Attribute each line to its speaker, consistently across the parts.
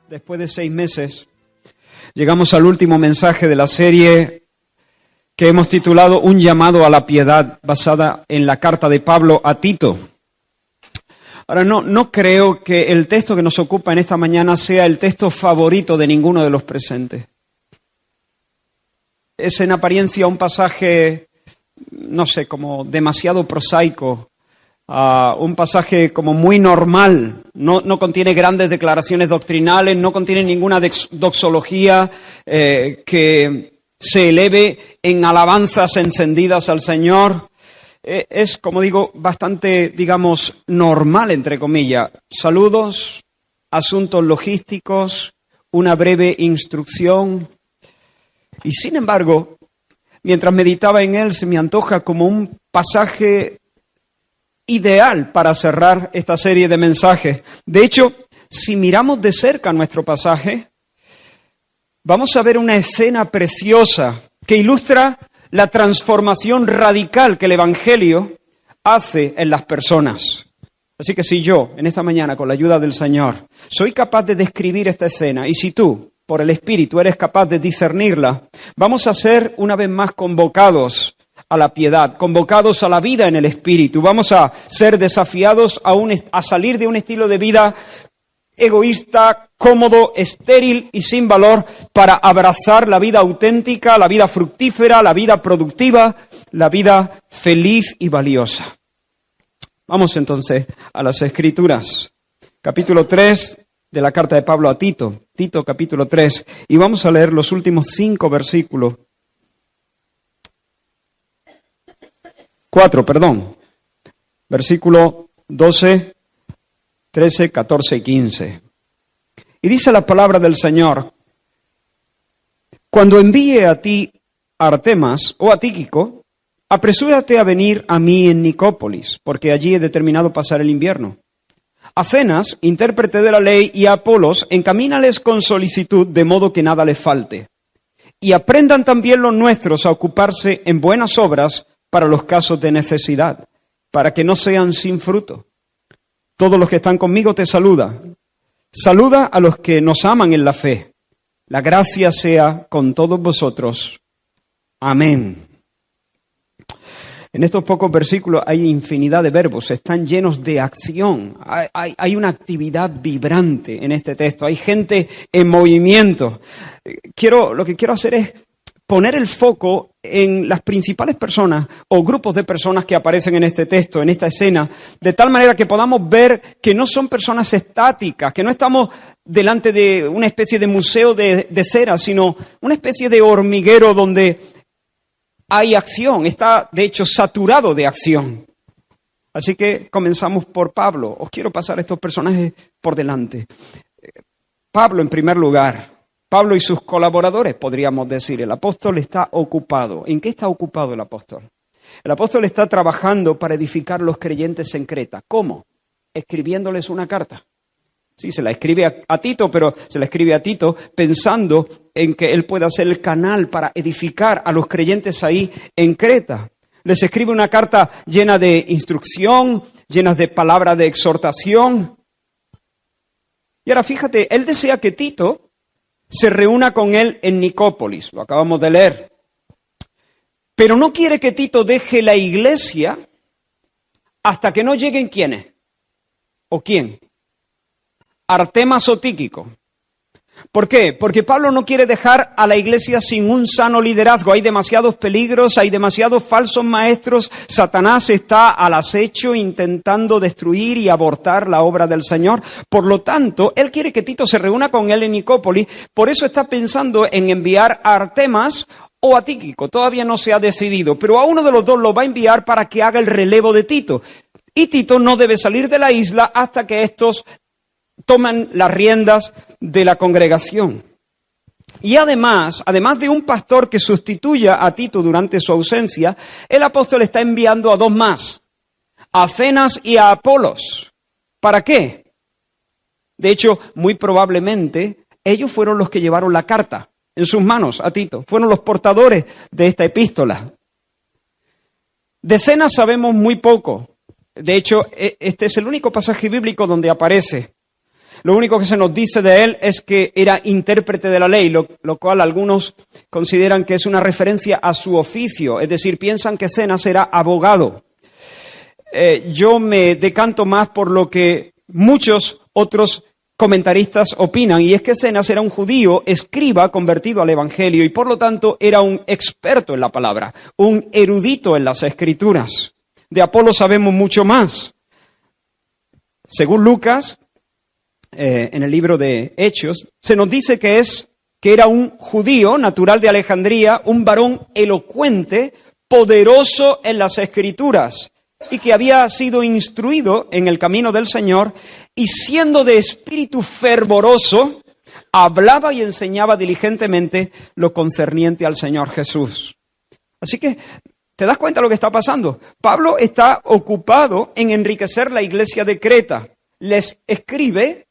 Speaker 1: Después de 6 meses, llegamos al último mensaje de la serie que hemos titulado Un llamado a la piedad, basada en la carta de Pablo a Tito. Ahora, no creo que el texto que nos ocupa en esta mañana sea el texto favorito de ninguno de los presentes. Es en apariencia un pasaje, no sé, como demasiado prosaico, un pasaje como muy normal, no contiene grandes declaraciones doctrinales, no contiene ninguna doxología que se eleve en alabanzas encendidas al Señor. Es, como digo, bastante, digamos, normal, entre comillas. Saludos, asuntos logísticos, una breve instrucción. Y sin embargo, mientras meditaba en él, se me antoja como un pasaje ideal para cerrar esta serie de mensajes. De hecho, si miramos de cerca nuestro pasaje, vamos a ver una escena preciosa que ilustra la transformación radical que el Evangelio hace en las personas. Así que si yo, en esta mañana, con la ayuda del Señor, soy capaz de describir esta escena, y si tú, por el Espíritu, eres capaz de discernirla, vamos a ser una vez más convocados a la piedad, convocados a la vida en el Espíritu. Vamos a ser desafiados a salir de un estilo de vida egoísta, cómodo, estéril y sin valor para abrazar la vida auténtica, la vida fructífera, la vida productiva, la vida feliz y valiosa. Vamos entonces a las Escrituras. Capítulo 3 de la carta de Pablo a Tito. Tito capítulo 3. Y vamos a leer los últimos 5 versículos. 4, perdón. Versículo 12, 13, 14 y 15. Y dice la palabra del Señor: cuando envíe a ti a Artemas o a Tíquico, apresúrate a venir a mí en Nicópolis, porque allí he determinado pasar el invierno. A Zenas, intérprete de la ley, y a Apolos, encamínales con solicitud, de modo que nada les falte. Y aprendan también los nuestros a ocuparse en buenas obras para los casos de necesidad, para que no sean sin fruto. Todos los que están conmigo te saludan. Saluda a los que nos aman en la fe. La gracia sea con todos vosotros. Amén. En estos pocos versículos hay infinidad de verbos, están llenos de acción. Hay una actividad vibrante en este texto, hay gente en movimiento. Lo que quiero hacer es poner el foco en las principales personas o grupos de personas que aparecen en este texto, en esta escena, de tal manera que podamos ver que no son personas estáticas, que no estamos delante de una especie de museo de cera, sino una especie de hormiguero donde hay acción, está de hecho saturado de acción. Así que comenzamos por Pablo. Os quiero pasar estos personajes por delante. Pablo, en primer lugar. Pablo y sus colaboradores, podríamos decir. El apóstol está ocupado. ¿En qué está ocupado el apóstol? El apóstol está trabajando para edificar los creyentes en Creta. ¿Cómo? Escribiéndoles una carta. Sí, se la escribe a Tito, pero se la escribe a Tito pensando en que él pueda ser el canal para edificar a los creyentes ahí en Creta. Les escribe una carta llena de instrucción, llena de palabras de exhortación. Y ahora fíjate, él desea que Tito se reúna con él en Nicópolis, lo acabamos de leer. Pero no quiere que Tito deje la iglesia hasta que no lleguen ¿quiénes? ¿O quién? Artemas o Tíquico. ¿Por qué? Porque Pablo no quiere dejar a la iglesia sin un sano liderazgo. Hay demasiados peligros, hay demasiados falsos maestros. Satanás está al acecho intentando destruir y abortar la obra del Señor. Por lo tanto, él quiere que Tito se reúna con él en Nicópolis. Por eso está pensando en enviar a Artemas o a Tíquico. Todavía no se ha decidido, pero a uno de los dos lo va a enviar para que haga el relevo de Tito. Y Tito no debe salir de la isla hasta que estos toman las riendas de la congregación. Y además de un pastor que sustituya a Tito durante su ausencia, el apóstol está enviando a 2 más, a Zenas y a Apolos. ¿Para qué? De hecho, muy probablemente, ellos fueron los que llevaron la carta en sus manos a Tito. Fueron los portadores de esta epístola. De Zenas sabemos muy poco. De hecho, este es el único pasaje bíblico donde aparece. Lo único que se nos dice de él es que era intérprete de la ley, lo cual algunos consideran que es una referencia a su oficio, es decir, piensan que Zenas era abogado. Yo me decanto más por lo que muchos otros comentaristas opinan, y es que Zenas era un judío escriba convertido al Evangelio y por lo tanto era un experto en la palabra, un erudito en las Escrituras. De Apolos sabemos mucho más. Según Lucas, en el libro de Hechos, se nos dice que era un judío natural de Alejandría, un varón elocuente, poderoso en las Escrituras, y que había sido instruido en el camino del Señor, y siendo de espíritu fervoroso, hablaba y enseñaba diligentemente lo concerniente al Señor Jesús. Así que, ¿te das cuenta de lo que está pasando? Pablo está ocupado en enriquecer la iglesia de Creta. Les escribe,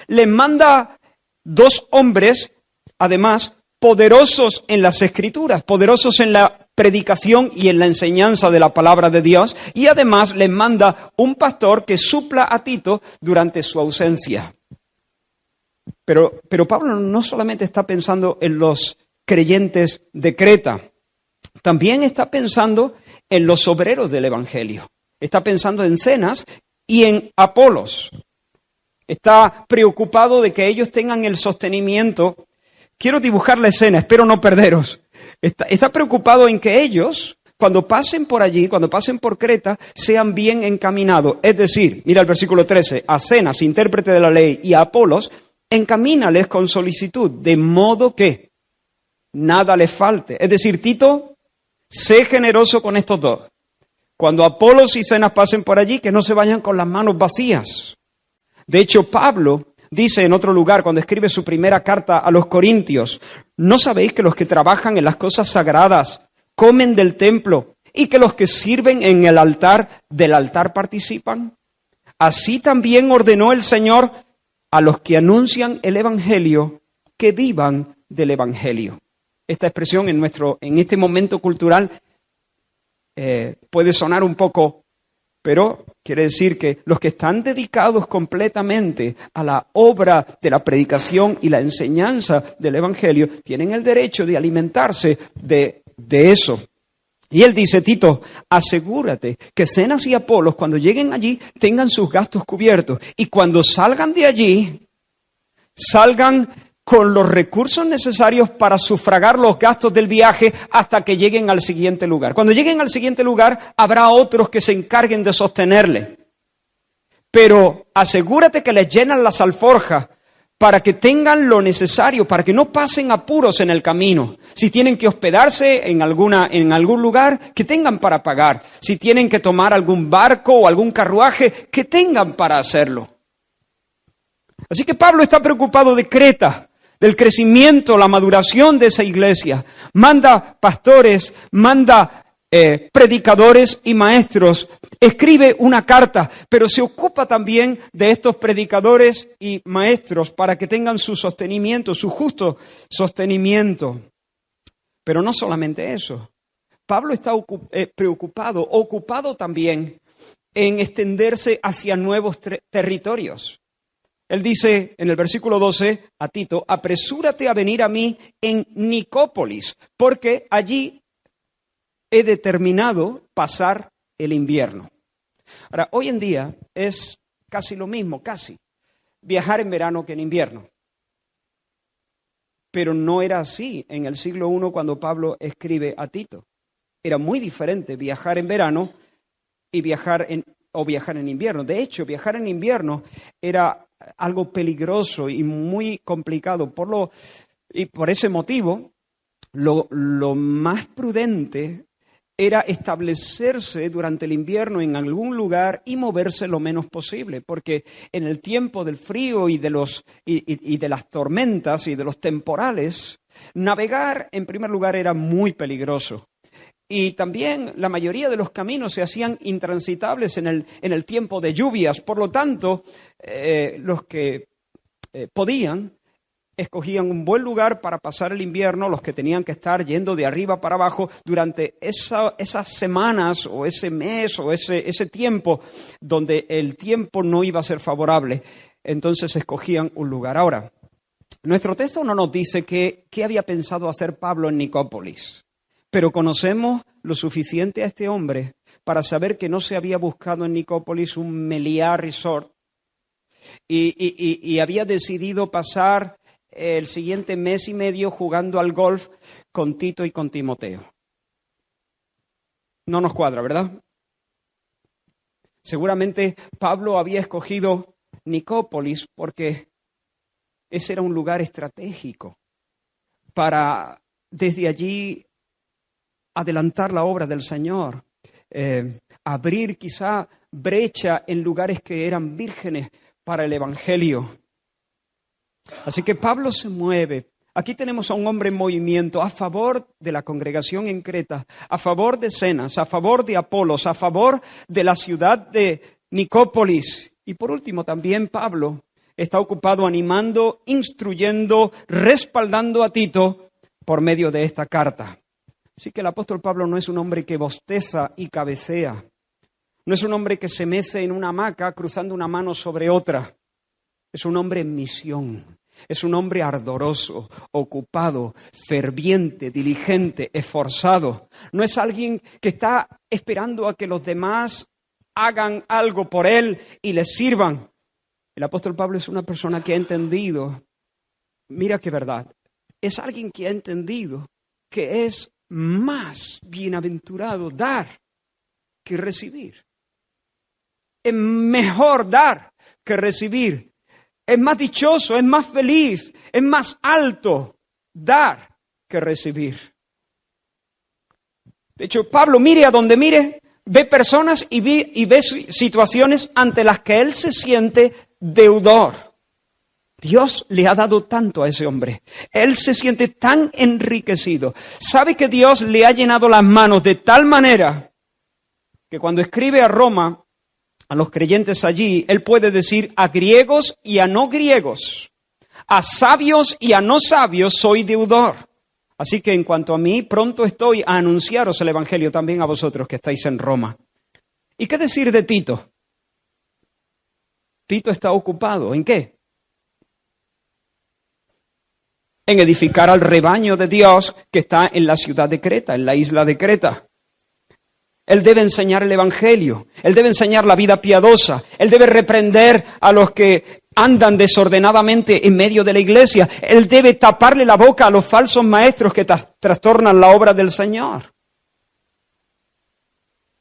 Speaker 1: les manda 2 hombres, además, poderosos en las Escrituras, poderosos en la predicación y en la enseñanza de la palabra de Dios, y además les manda un pastor que supla a Tito durante su ausencia. Pero Pablo no solamente está pensando en los creyentes de Creta, también está pensando en los obreros del Evangelio. Está pensando en Zenas y en Apolos. Está preocupado de que ellos tengan el sostenimiento. Quiero dibujar la escena, espero no perderos. Está preocupado en que ellos, cuando pasen por allí, cuando pasen por Creta, sean bien encaminados. Es decir, mira el versículo 13, a Zenas, intérprete de la ley, y a Apolos, encamínales con solicitud, de modo que nada les falte. Es decir, Tito, sé generoso con estos 2. Cuando Apolos y Zenas pasen por allí, que no se vayan con las manos vacías. De hecho, Pablo dice en otro lugar, cuando escribe su primera carta a los Corintios, ¿no sabéis que los que trabajan en las cosas sagradas comen del templo y que los que sirven en el altar del altar participan? Así también ordenó el Señor a los que anuncian el Evangelio que vivan del Evangelio. Esta expresión en este momento cultural puede sonar un poco, pero quiere decir que los que están dedicados completamente a la obra de la predicación y la enseñanza del Evangelio tienen el derecho de alimentarse de eso. Y él dice, Tito, asegúrate que Zenas y Apolos cuando lleguen allí tengan sus gastos cubiertos y cuando salgan de allí, salgan con los recursos necesarios para sufragar los gastos del viaje hasta que lleguen al siguiente lugar. Cuando lleguen al siguiente lugar, habrá otros que se encarguen de sostenerle. Pero asegúrate que les llenan las alforjas para que tengan lo necesario, para que no pasen apuros en el camino. Si tienen que hospedarse en algún lugar, que tengan para pagar. Si tienen que tomar algún barco o algún carruaje, que tengan para hacerlo. Así que Pablo está preocupado de Creta, del crecimiento, la maduración de esa iglesia. Manda pastores, manda predicadores y maestros. Escribe una carta, pero se ocupa también de estos predicadores y maestros para que tengan su sostenimiento, su justo sostenimiento. Pero no solamente eso. Pablo está ocupado también en extenderse hacia nuevos territorios. Él dice en el versículo 12 a Tito, apresúrate a venir a mí en Nicópolis, porque allí he determinado pasar el invierno. Ahora, hoy en día es casi lo mismo, viajar en verano que en invierno. Pero no era así en el siglo I cuando Pablo escribe a Tito. Era muy diferente viajar en verano y viajar en invierno. De hecho, viajar en invierno era algo peligroso y muy complicado. Y por ese motivo, lo más prudente era establecerse durante el invierno en algún lugar y moverse lo menos posible, porque en el tiempo del frío y de las tormentas y de los temporales, navegar en primer lugar era muy peligroso. Y también la mayoría de los caminos se hacían intransitables en el tiempo de lluvias. Por lo tanto, los que podían, escogían un buen lugar para pasar el invierno, los que tenían que estar yendo de arriba para abajo durante esas semanas o ese mes o ese tiempo donde el tiempo no iba a ser favorable. entonces escogían un lugar. Ahora, nuestro texto no nos dice qué había pensado hacer Pablo en Nicópolis, pero conocemos lo suficiente a este hombre para saber que no se había buscado en Nicópolis un Meliá Resort y había decidido pasar el siguiente mes y medio jugando al golf con Tito y con Timoteo. No nos cuadra, ¿verdad? Seguramente Pablo había escogido Nicópolis porque ese era un lugar estratégico para desde allí adelantar la obra del Señor, abrir quizá brecha en lugares que eran vírgenes para el Evangelio. Así que Pablo se mueve. Aquí tenemos a un hombre en movimiento a favor de la congregación en Creta, a favor de Zenas, a favor de Apolos, a favor de la ciudad de Nicópolis. Y por último también Pablo está ocupado animando, instruyendo, respaldando a Tito por medio de esta carta. Así que el apóstol Pablo no es un hombre que bosteza y cabecea. No es un hombre que se mece en una hamaca cruzando una mano sobre otra. Es un hombre en misión. Es un hombre ardoroso, ocupado, ferviente, diligente, esforzado. No es alguien que está esperando a que los demás hagan algo por él y le sirvan. El apóstol Pablo es una persona que ha entendido, mira qué verdad, es alguien que ha entendido que es más bienaventurado dar que recibir. Es mejor dar que recibir. Es más dichoso, es más feliz, es más alto dar que recibir. De hecho, Pablo, mire a donde mire, ve personas y ve situaciones ante las que él se siente deudor. Dios le ha dado tanto a ese hombre. Él se siente tan enriquecido. Sabe que Dios le ha llenado las manos de tal manera que cuando escribe a Roma, a los creyentes allí, él puede decir a griegos y a no griegos, a sabios y a no sabios soy deudor. Así que en cuanto a mí, pronto estoy a anunciaros el Evangelio también a vosotros que estáis en Roma. ¿Y qué decir de Tito? Tito está ocupado, ¿en qué? En edificar al rebaño de Dios que está en la ciudad de Creta, en la isla de Creta. Él debe enseñar el Evangelio, él debe enseñar la vida piadosa, él debe reprender a los que andan desordenadamente en medio de la iglesia, él debe taparle la boca a los falsos maestros que trastornan la obra del Señor.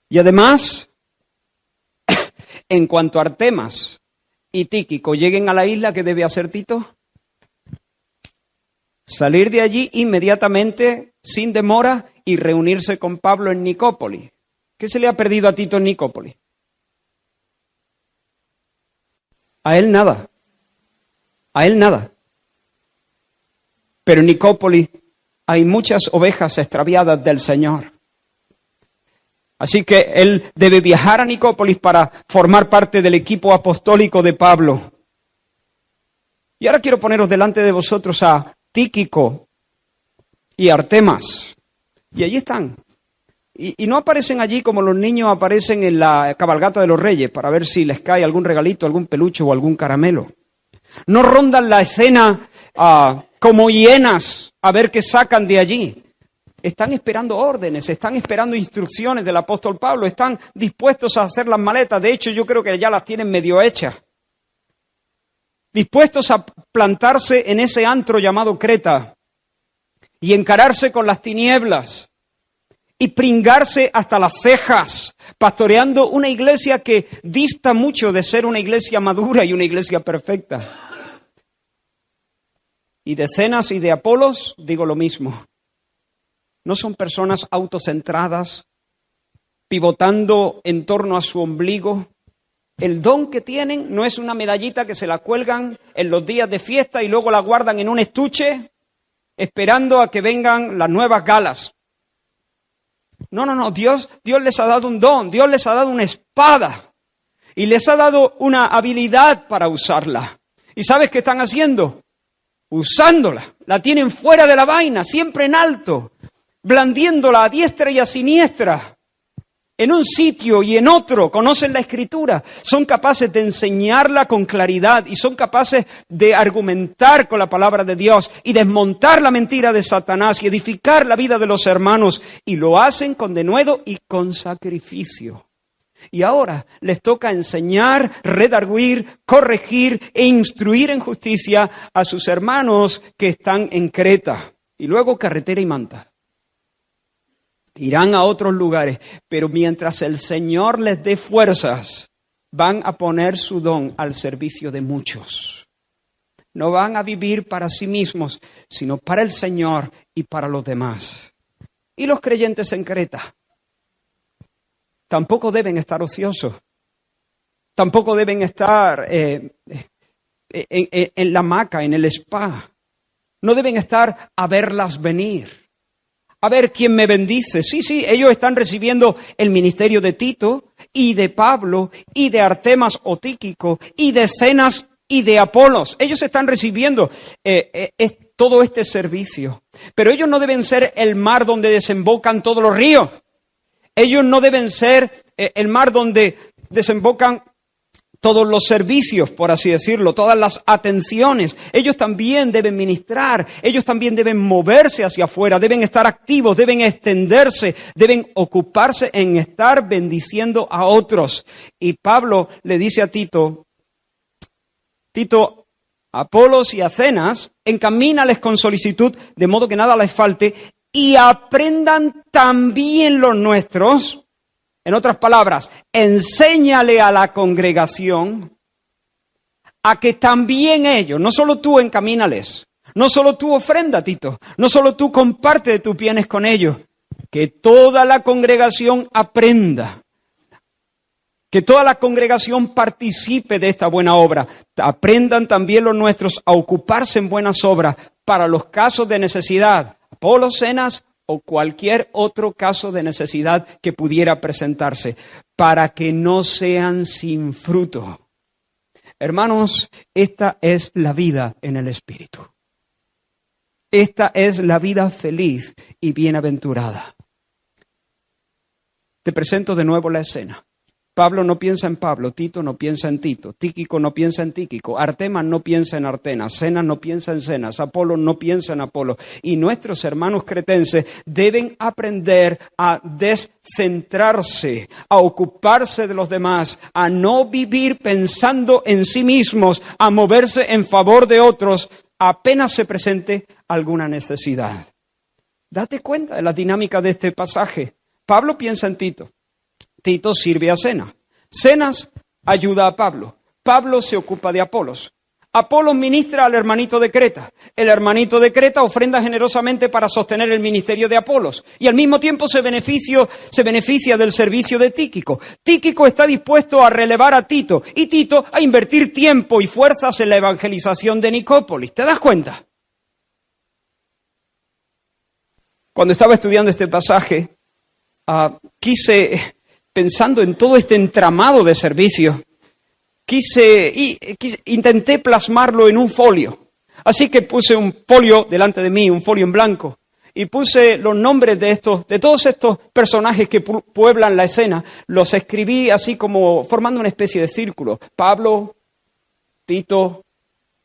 Speaker 1: Y además, en cuanto a Artemas y Tíquico lleguen a la isla, ¿qué debe hacer Tito? Salir de allí inmediatamente, sin demora, y reunirse con Pablo en Nicópolis. ¿Qué se le ha perdido a Tito en Nicópolis? A él nada. A él nada. Pero en Nicópolis hay muchas ovejas extraviadas del Señor. Así que él debe viajar a Nicópolis para formar parte del equipo apostólico de Pablo. Y ahora quiero poneros delante de vosotros a Tíquico y Artemas. Y allí están. Y no aparecen allí como los niños aparecen en la cabalgata de los reyes para ver si les cae algún regalito, algún peluche o algún caramelo. No rondan la escena como hienas a ver qué sacan de allí. Están esperando órdenes, están esperando instrucciones del apóstol Pablo, están dispuestos a hacer las maletas. De hecho, yo creo que ya las tienen medio hechas. Dispuestos a plantarse en ese antro llamado Creta y encararse con las tinieblas. Y pringarse hasta las cejas, pastoreando una iglesia que dista mucho de ser una iglesia madura y una iglesia perfecta. Y de Zenas y de Apolos digo lo mismo. No son personas autocentradas, pivotando en torno a su ombligo. El don que tienen no es una medallita que se la cuelgan en los días de fiesta y luego la guardan en un estuche, esperando a que vengan las nuevas galas. No, Dios les ha dado un don, Dios les ha dado una espada y les ha dado una habilidad para usarla. ¿Y sabes qué están haciendo? Usándola, la tienen fuera de la vaina, siempre en alto, blandiéndola a diestra y a siniestra. en un sitio y en otro, conocen la Escritura, son capaces de enseñarla con claridad y son capaces de argumentar con la palabra de Dios y desmontar la mentira de Satanás y edificar la vida de los hermanos, y lo hacen con denuedo y con sacrificio. Y ahora les toca enseñar, redarguir, corregir e instruir en justicia a sus hermanos que están en Creta. Y luego carretera y manta. Irán a otros lugares, pero mientras el Señor les dé fuerzas, van a poner su don al servicio de muchos. No van a vivir para sí mismos, sino para el Señor y para los demás. Y los creyentes en Creta tampoco deben estar ociosos. Tampoco deben estar en la hamaca, en el spa. No deben estar a verlas venir. A ver quién me bendice. Sí, ellos están recibiendo el ministerio de Tito y de Pablo y de Artemas o Tíquico y de Zenas y de Apolos. Ellos están recibiendo todo este servicio. Pero ellos no deben ser el mar donde desembocan todos los ríos. Ellos no deben ser el mar donde desembocan todos los servicios, por así decirlo, todas las atenciones. Ellos también deben ministrar, ellos también deben moverse hacia afuera, deben estar activos, deben extenderse, deben ocuparse en estar bendiciendo a otros. Y Pablo le dice a Tito, a Apolos y a Zenas, encamínales con solicitud, de modo que nada les falte, y aprendan también los nuestros. En otras palabras, enséñale a la congregación a que también ellos, no solo tú encamínales, no solo tú ofrenda, Tito, no solo tú comparte de tus bienes con ellos, que toda la congregación aprenda, que toda la congregación participe de esta buena obra. Aprendan también los nuestros a ocuparse en buenas obras para los casos de necesidad, Apolos, Zenas o cualquier otro caso de necesidad que pudiera presentarse, para que no sean sin fruto. Hermanos, esta es la vida en el Espíritu. Esta es la vida feliz y bienaventurada. Te presento de nuevo la escena. Pablo no piensa en Pablo, Tito no piensa en Tito, Tíquico no piensa en Tíquico, Artemas no piensa en Artemas, Zenas no piensa en Zenas, Apolo no piensa en Apolo. Y nuestros hermanos cretenses deben aprender a descentrarse, a ocuparse de los demás, a no vivir pensando en sí mismos, a moverse en favor de otros apenas se presente alguna necesidad. Date cuenta de la dinámica de este pasaje. Pablo piensa en Tito. Tito sirve a Zenas. Zenas ayuda a Pablo. Pablo se ocupa de Apolos. Apolos ministra al hermanito de Creta. El hermanito de Creta ofrenda generosamente para sostener el ministerio de Apolos. Y al mismo tiempo se beneficia del servicio de Tíquico. Tíquico está dispuesto a relevar a Tito y Tito a invertir tiempo y fuerzas en la evangelización de Nicópolis. ¿Te das cuenta? Cuando estaba estudiando este pasaje, pensando en todo este entramado de servicio, intenté plasmarlo en un folio. Así que puse un folio delante de mí, un folio en blanco, y puse los nombres de todos estos personajes que pueblan la escena. Los escribí así como formando una especie de círculo. Pablo, Tito,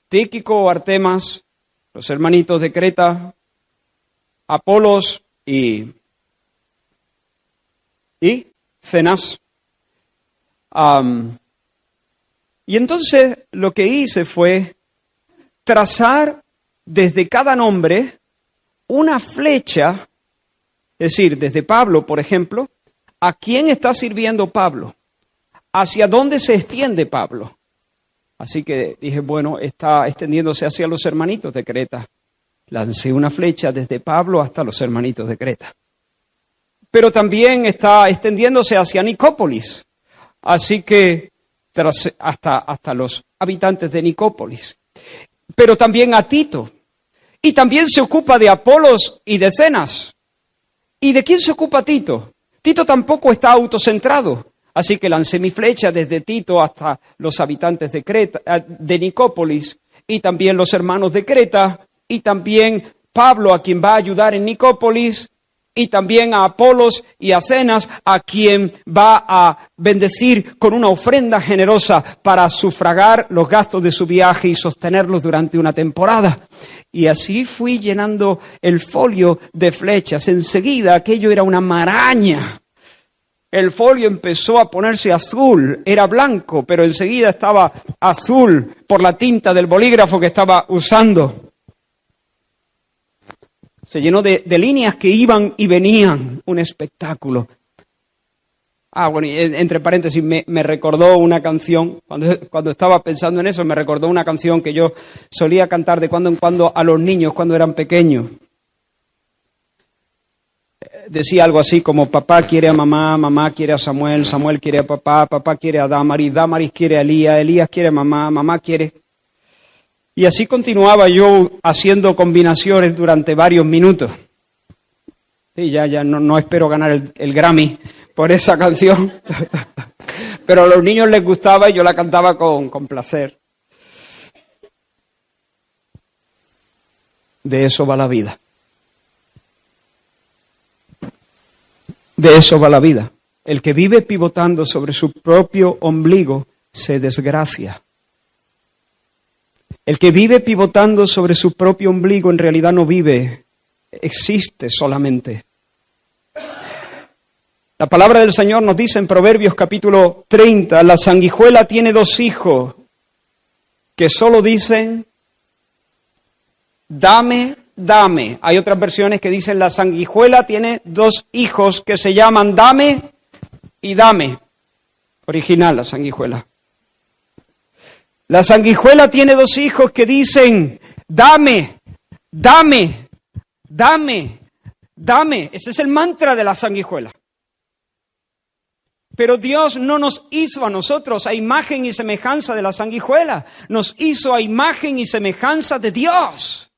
Speaker 1: Tíquico, Artemas, los hermanitos de Creta, Apolos y Zenas. Y entonces lo que hice fue trazar desde cada nombre una flecha, es decir, desde Pablo, por ejemplo, ¿a quién está sirviendo Pablo? ¿Hacia dónde se extiende Pablo? Así que dije, bueno, está extendiéndose hacia los hermanitos de Creta. Lancé una flecha desde Pablo hasta los hermanitos de Creta. Pero también está extendiéndose hacia Nicópolis. Así que hasta los habitantes de Nicópolis. Pero también a Tito. Y también se ocupa de Apolos y de Zenas. ¿Y de quién se ocupa Tito? Tito tampoco está autocentrado. Así que lancé mi flecha desde Tito hasta los habitantes de Creta, de Nicópolis, y también los hermanos de Creta, y también Pablo, a quien va a ayudar en Nicópolis, y también a Apolos y a Zenas, a quien va a bendecir con una ofrenda generosa para sufragar los gastos de su viaje y sostenerlos durante una temporada. Y así fui llenando el folio de flechas. Enseguida aquello era una maraña. El folio empezó a ponerse azul, era blanco, pero enseguida estaba azul por la tinta del bolígrafo que estaba usando. Se llenó de líneas que iban y venían, un espectáculo. Bueno, y entre paréntesis, me recordó una canción, cuando estaba pensando en eso, me recordó una canción que yo solía cantar de cuando en cuando a los niños cuando eran pequeños. Decía algo así como: papá quiere a mamá, mamá quiere a Samuel, Samuel quiere a papá, papá quiere a Damaris, Damaris quiere a Elías, Elías quiere a mamá, mamá quiere... Y así continuaba yo haciendo combinaciones durante varios minutos. Y ya no espero ganar el Grammy por esa canción. Pero a los niños les gustaba y yo la cantaba con placer. De eso va la vida. De eso va la vida. El que vive pivotando sobre su propio ombligo se desgracia. El que vive pivotando sobre su propio ombligo en realidad no vive, existe solamente. La palabra del Señor nos dice en Proverbios capítulo 30, la sanguijuela tiene 2 hijos que solo dicen, dame, dame. Hay otras versiones que dicen, la sanguijuela tiene 2 hijos que se llaman dame y dame. Original, la sanguijuela. La sanguijuela tiene 2 hijos que dicen, dame, dame, dame, dame. Ese es el mantra de la sanguijuela. Pero Dios no nos hizo a nosotros a imagen y semejanza de la sanguijuela. Nos hizo a imagen y semejanza de Dios.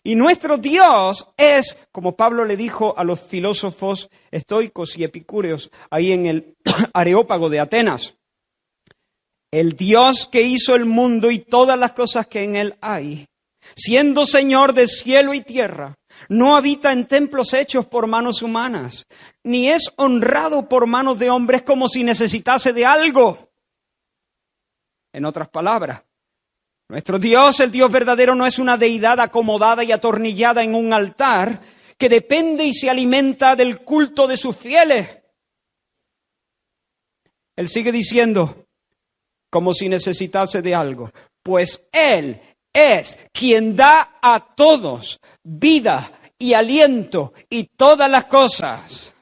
Speaker 1: Y nuestro Dios es, como Pablo le dijo a los filósofos estoicos y epicúreos, ahí en el Areópago de Atenas, el Dios que hizo el mundo y todas las cosas que en él hay, siendo Señor de cielo y tierra, no habita en templos hechos por manos humanas, ni es honrado por manos de hombres como si necesitase de algo. En otras palabras, nuestro Dios, el Dios verdadero, no es una deidad acomodada y atornillada en un altar que depende y se alimenta del culto de sus fieles. Él sigue diciendo, como si necesitase de algo, pues Él es quien da a todos vida y aliento y todas las cosas.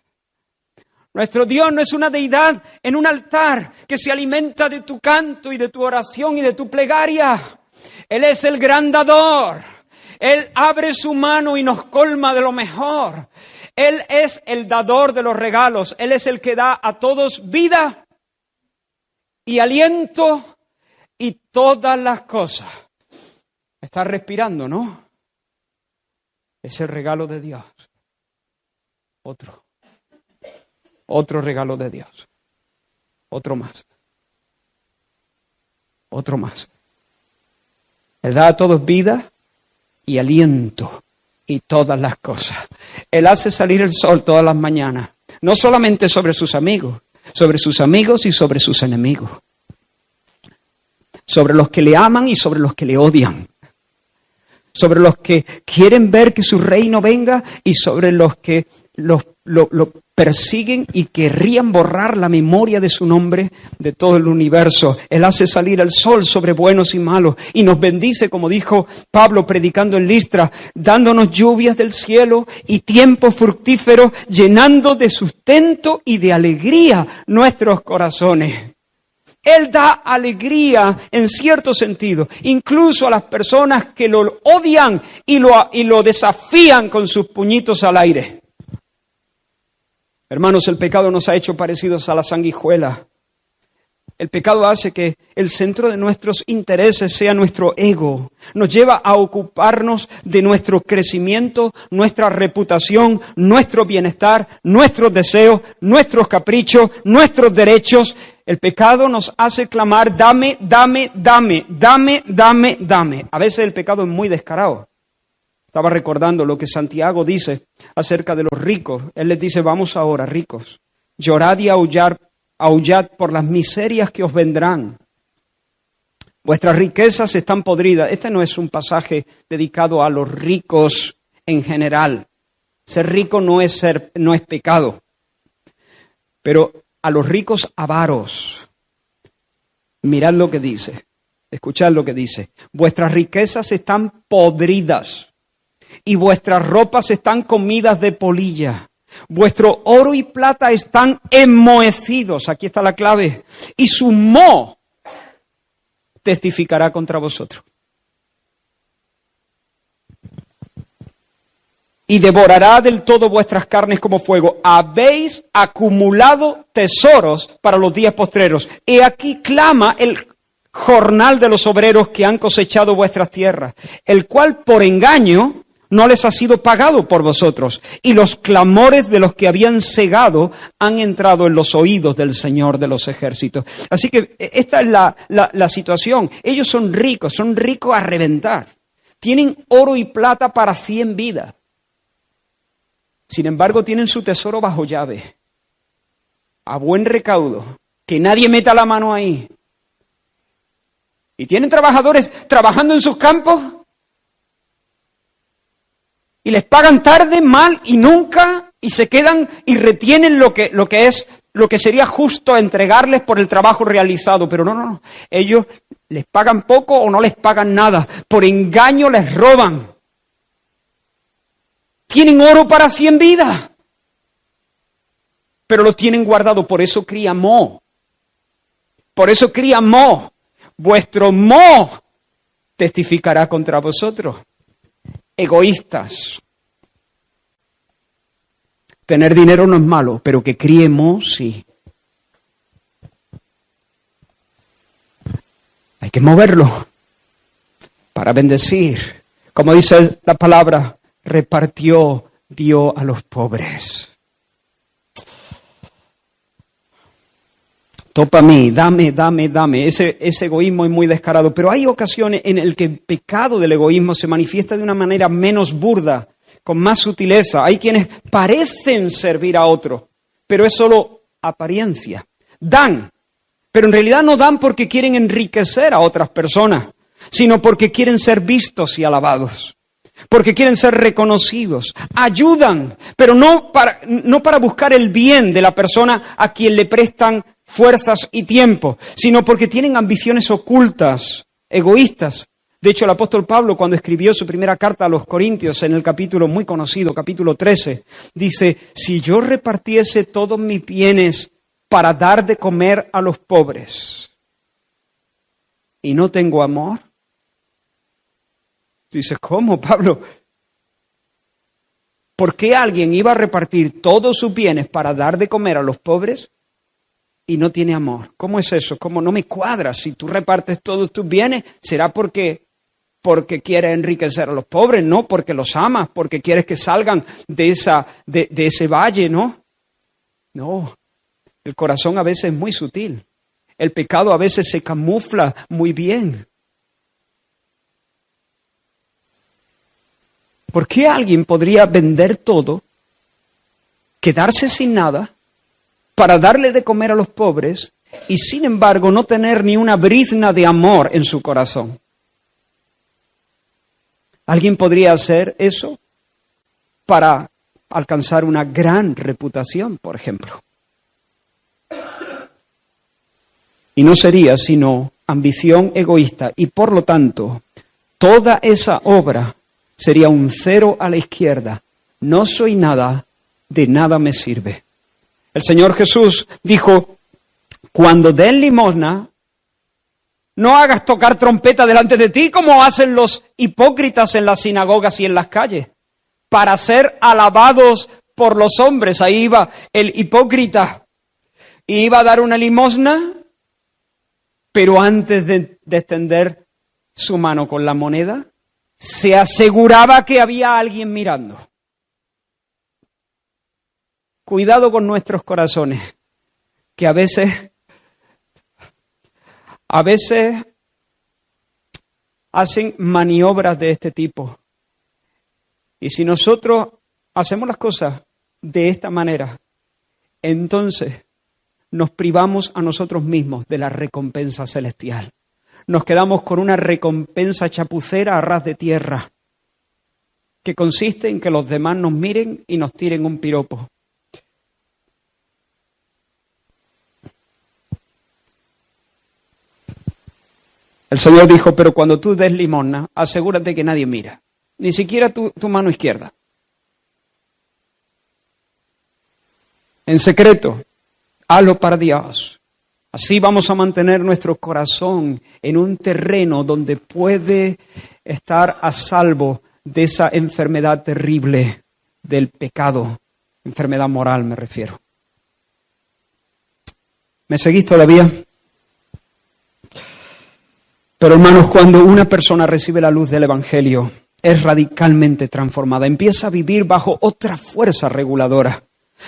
Speaker 1: Nuestro Dios no es una deidad en un altar que se alimenta de tu canto y de tu oración y de tu plegaria. Él es el gran dador. Él abre su mano y nos colma de lo mejor. Él es el dador de los regalos. Él es el que da a todos vida y aliento y todas las cosas. Estás respirando, ¿no? Es el regalo de Dios. Otro regalo de Dios. Otro más. Otro más. Él da a todos vida y aliento y todas las cosas. Él hace salir el sol todas las mañanas. No solamente sobre sus amigos y sobre sus enemigos. Sobre los que le aman y sobre los que le odian. Sobre los que quieren ver que su reino venga y sobre los que lo persiguen y querrían borrar la memoria de su nombre de todo el universo. Él hace salir el sol sobre buenos y malos y nos bendice, como dijo Pablo predicando en Listra, dándonos lluvias del cielo y tiempos fructíferos, llenando de sustento y de alegría nuestros corazones. Él da alegría en cierto sentido, incluso a las personas que lo odian y lo desafían con sus puñitos al aire. Hermanos, el pecado nos ha hecho parecidos a la sanguijuela. El pecado hace que el centro de nuestros intereses sea nuestro ego. Nos lleva a ocuparnos de nuestro crecimiento, nuestra reputación, nuestro bienestar, nuestros deseos, nuestros caprichos, nuestros derechos. El pecado nos hace clamar, dame, dame, dame, dame, dame, dame. A veces el pecado es muy descarado. Estaba recordando lo que Santiago dice acerca de los ricos. Él les dice, vamos ahora, ricos, llorad y aullad por las miserias que os vendrán. Vuestras riquezas están podridas. Este no es un pasaje dedicado a los ricos en general. Ser rico no es pecado. Pero a los ricos avaros, mirad lo que dice. Escuchad lo que dice. Vuestras riquezas están podridas y vuestras ropas están comidas de polilla. Vuestro oro y plata están enmohecidos. Aquí está la clave. Y su moho testificará contra vosotros. Y devorará del todo vuestras carnes como fuego. Habéis acumulado tesoros para los días postreros. He aquí clama el jornal de los obreros que han cosechado vuestras tierras, el cual por engaño no les ha sido pagado por vosotros, y los clamores de los que habían cegado han entrado en los oídos del Señor de los ejércitos. Así que esta es la situación. Ellos son ricos a reventar. Tienen oro y plata para 100 vidas. Sin embargo, tienen su tesoro bajo llave, a buen recaudo, que nadie meta la mano ahí. Y tienen trabajadores trabajando en sus campos y les pagan tarde, mal y nunca, y se quedan y retienen lo que sería justo entregarles por el trabajo realizado. Pero no. Ellos les pagan poco o no les pagan nada. Por engaño les roban. Tienen oro para 100 vidas, pero lo tienen guardado. Por eso cría moho. Por eso cría moho. Vuestro moho testificará contra vosotros. Egoístas. Tener dinero no es malo, pero que críe moho, sí. Hay que moverlo para bendecir. Como dice la palabra, repartió, dio a los pobres. Topa a mí, dame. Ese egoísmo es muy descarado. Pero hay ocasiones en las que el pecado del egoísmo se manifiesta de una manera menos burda, con más sutileza. Hay quienes parecen servir a otros, pero es solo apariencia. Dan, pero en realidad no dan porque quieren enriquecer a otras personas, sino porque quieren ser vistos y alabados. Porque quieren ser reconocidos. Ayudan, pero no para buscar el bien de la persona a quien le prestan fuerzas y tiempo, sino porque tienen ambiciones ocultas, egoístas. De hecho, el apóstol Pablo, cuando escribió su primera carta a los Corintios, en el capítulo muy conocido, capítulo 13, dice, si yo repartiese todos mis bienes para dar de comer a los pobres y no tengo amor. Tú dices, ¿cómo, Pablo? ¿Por qué alguien iba a repartir todos sus bienes para dar de comer a los pobres y no tiene amor? ¿Cómo es eso? ¿Cómo no me cuadra? Si tú repartes todos tus bienes, será porque quieres enriquecer a los pobres, no porque los amas, porque quieres que salgan de ese valle, ¿no? No, el corazón a veces es muy sutil. El pecado a veces se camufla muy bien. ¿Por qué alguien podría vender todo, quedarse sin nada, para darle de comer a los pobres y sin embargo no tener ni una brizna de amor en su corazón? ¿Alguien podría hacer eso para alcanzar una gran reputación, por ejemplo? Y no sería sino ambición egoísta y por lo tanto toda esa obra sería un cero a la izquierda. No soy nada, de nada me sirve. El Señor Jesús dijo, cuando den limosna, no hagas tocar trompeta delante de ti como hacen los hipócritas en las sinagogas y en las calles, para ser alabados por los hombres. Ahí iba el hipócrita, iba a dar una limosna, pero antes de extender su mano con la moneda, se aseguraba que había alguien mirando. Cuidado con nuestros corazones, que a veces hacen maniobras de este tipo. Y si nosotros hacemos las cosas de esta manera, entonces nos privamos a nosotros mismos de la recompensa celestial. Nos quedamos con una recompensa chapucera a ras de tierra, que consiste en que los demás nos miren y nos tiren un piropo. El Señor dijo, pero cuando tú des limosna, asegúrate que nadie mira, ni siquiera tu mano izquierda. En secreto, hazlo para Dios. Así vamos a mantener nuestro corazón en un terreno donde puede estar a salvo de esa enfermedad terrible del pecado, enfermedad moral me refiero. ¿Me seguís todavía? Pero hermanos, cuando una persona recibe la luz del Evangelio, es radicalmente transformada, empieza a vivir bajo otra fuerza reguladora.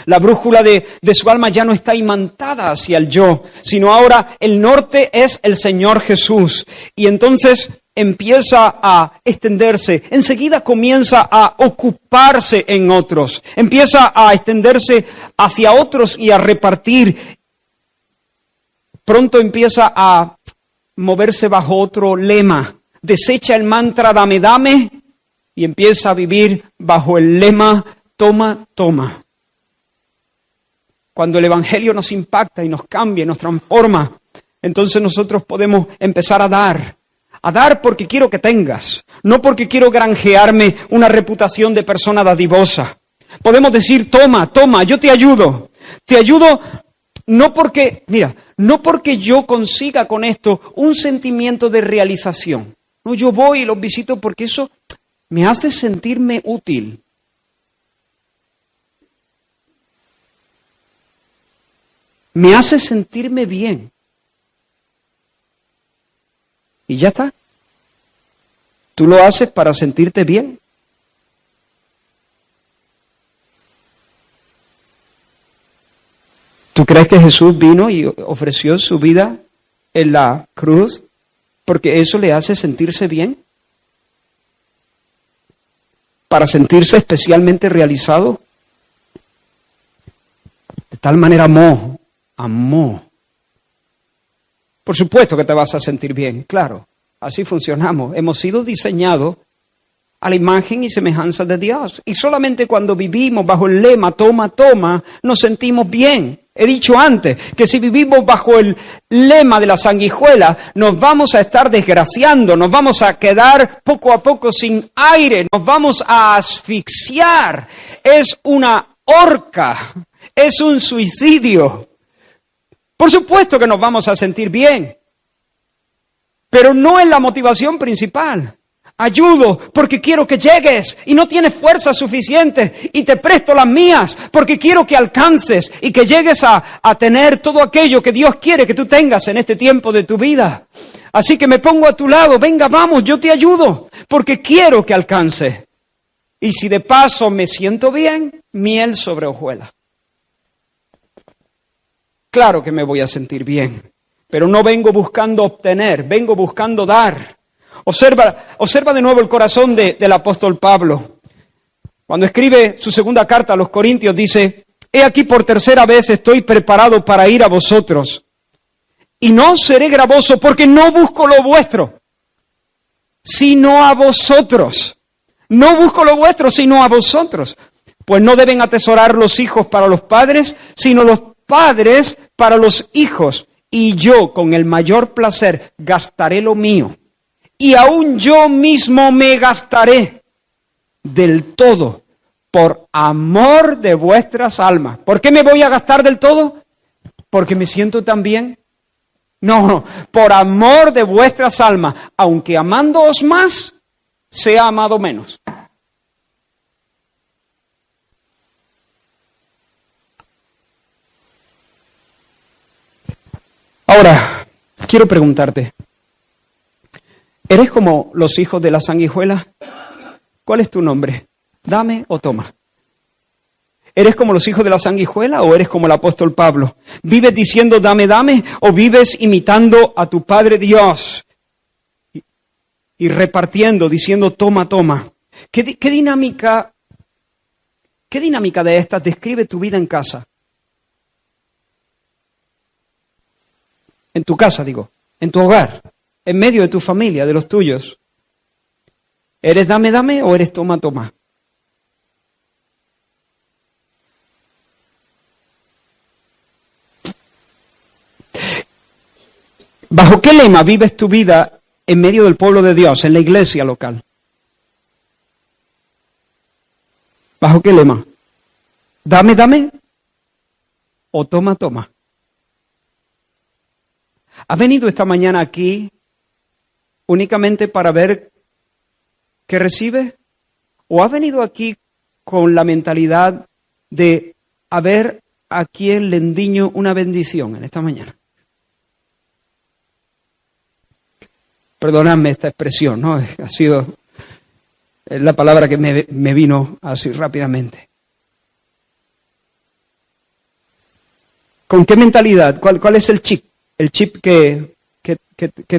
Speaker 1: La brújula de su alma ya no está imantada hacia el yo, sino ahora el norte es el Señor Jesús. Y entonces empieza a extenderse, enseguida comienza a ocuparse en otros, empieza a extenderse hacia otros y a repartir. Pronto empieza a moverse bajo otro lema, desecha el mantra dame, dame y empieza a vivir bajo el lema toma, toma. Cuando el Evangelio nos impacta y nos cambia, nos transforma, entonces nosotros podemos empezar a dar porque quiero que tengas, no porque quiero granjearme una reputación de persona dadivosa. Podemos decir, toma, toma, yo te ayudo no porque, no porque yo consiga con esto un sentimiento de realización. No, yo voy y los visito porque eso me hace sentirme útil. Me hace sentirme bien. Y ya está. Tú lo haces para sentirte bien. ¿Tú crees que Jesús vino y ofreció su vida en la cruz porque eso le hace sentirse bien? ¿Para sentirse especialmente realizado? De tal manera amó. Por supuesto que te vas a sentir bien, claro. Así funcionamos. Hemos sido diseñados a la imagen y semejanza de Dios. Y solamente cuando vivimos bajo el lema toma, toma, nos sentimos bien. He dicho antes que si vivimos bajo el lema de la sanguijuela, nos vamos a estar desgraciando, nos vamos a quedar poco a poco sin aire, nos vamos a asfixiar. Es una horca, es un suicidio. Por supuesto que nos vamos a sentir bien, pero no es la motivación principal. Ayudo porque quiero que llegues y no tienes fuerza suficiente y te presto las mías porque quiero que alcances y que llegues a tener todo aquello que Dios quiere que tú tengas en este tiempo de tu vida. Así que me pongo a tu lado, venga, vamos, yo te ayudo porque quiero que alcances. Y si de paso me siento bien, miel sobre hojuelas. Claro que me voy a sentir bien, pero no vengo buscando obtener, vengo buscando dar. Observa de nuevo el corazón del apóstol Pablo. Cuando escribe su segunda carta a los Corintios dice, he aquí por tercera vez estoy preparado para ir a vosotros, y no seré gravoso porque no busco lo vuestro, sino a vosotros. No busco lo vuestro, sino a vosotros. Pues no deben atesorar los hijos para los padres, sino los padres para los hijos. Y yo con el mayor placer gastaré lo mío. Y aún yo mismo me gastaré del todo por amor de vuestras almas. ¿Por qué me voy a gastar del todo? ¿Porque me siento tan bien? No, por amor de vuestras almas, aunque amándoos más, sea amado menos. Ahora, quiero preguntarte, ¿eres como los hijos de la sanguijuela? ¿Cuál es tu nombre? ¿Dame o toma? ¿Eres como los hijos de la sanguijuela o eres como el apóstol Pablo? ¿Vives diciendo dame, dame o vives imitando a tu Padre Dios y repartiendo, diciendo toma, toma? ¿Qué dinámica de estas describe tu vida en casa? En tu casa, digo, en tu hogar, en medio de tu familia, de los tuyos. ¿Eres dame, dame o eres toma, toma? ¿Bajo qué lema vives tu vida en medio del pueblo de Dios, en la iglesia local? ¿Bajo qué lema? ¿Dame, dame o toma, toma? ¿Has venido esta mañana aquí únicamente para ver qué recibes? ¿O has venido aquí con la mentalidad de a ver a quién le endiño una bendición en esta mañana? Perdonadme esta expresión, ¿no? Ha sido la palabra que me vino así rápidamente. ¿Con qué mentalidad? ¿Cuál es el chip? El chip que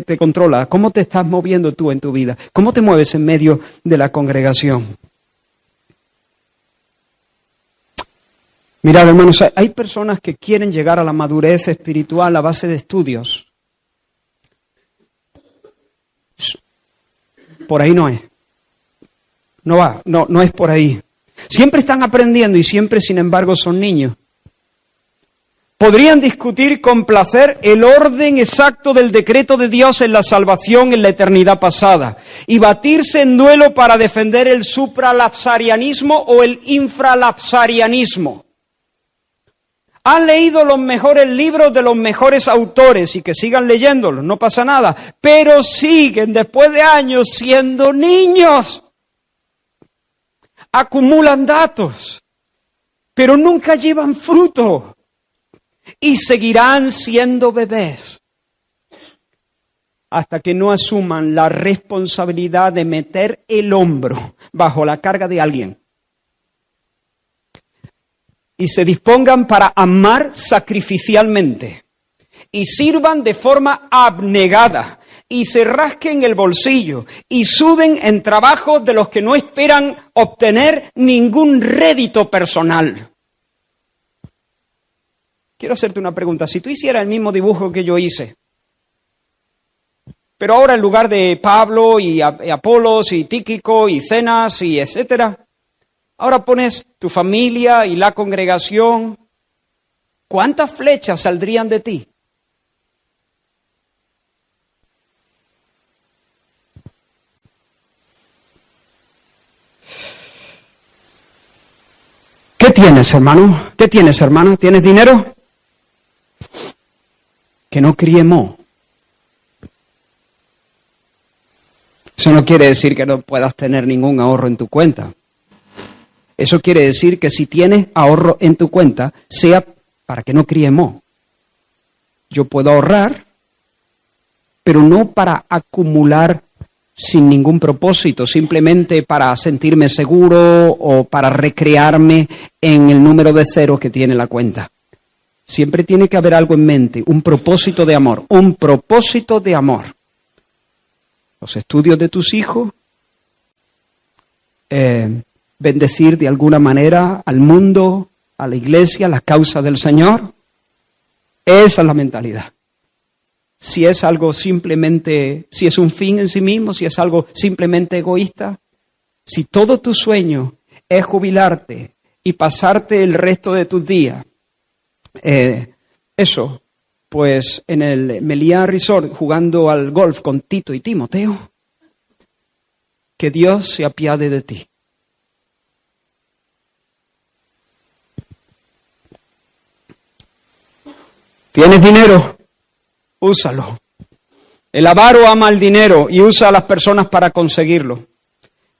Speaker 1: te controla. ¿Cómo te estás moviendo tú en tu vida? ¿Cómo te mueves en medio de la congregación? Mirad, hermanos, hay personas que quieren llegar a la madurez espiritual a base de estudios. Por ahí no es. No va, no es por ahí. Siempre están aprendiendo y siempre, sin embargo, son niños. Podrían discutir con placer el orden exacto del decreto de Dios en la salvación en la eternidad pasada y batirse en duelo para defender el supralapsarianismo o el infralapsarianismo. Han leído los mejores libros de los mejores autores y que sigan leyéndolos, no pasa nada, pero siguen después de años siendo niños. Acumulan datos, pero nunca llevan fruto. Y seguirán siendo bebés hasta que no asuman la responsabilidad de meter el hombro bajo la carga de alguien y se dispongan para amar sacrificialmente y sirvan de forma abnegada y se rasquen el bolsillo y suden en trabajos de los que no esperan obtener ningún rédito personal. Quiero hacerte una pregunta. Si tú hicieras el mismo dibujo que yo hice, pero ahora en lugar de Pablo y Apolos y Tíquico y Zenas y etcétera, ahora pones tu familia y la congregación, ¿cuántas flechas saldrían de ti? ¿Qué tienes, hermano? ¿Qué tienes, hermana? ¿Tienes dinero? Que no críe moho. Eso no quiere decir que no puedas tener ningún ahorro en tu cuenta. Eso quiere decir que si tienes ahorro en tu cuenta, sea para que no críe moho. Yo puedo ahorrar, pero no para acumular sin ningún propósito, simplemente para sentirme seguro o para recrearme en el número de ceros que tiene la cuenta. Siempre tiene que haber algo en mente, un propósito de amor, un propósito de amor. Los estudios de tus hijos, bendecir de alguna manera al mundo, a la iglesia, la causa del Señor. Esa es la mentalidad. Si es algo simplemente, si es un fin en sí mismo, si es algo simplemente egoísta, si todo tu sueño es jubilarte y pasarte el resto de tus días, eso, pues en el Meliá Resort jugando al golf con Tito y Timoteo, que Dios se apiade de ti. ¿Tienes dinero? Úsalo. El avaro ama el dinero y usa a las personas para conseguirlo.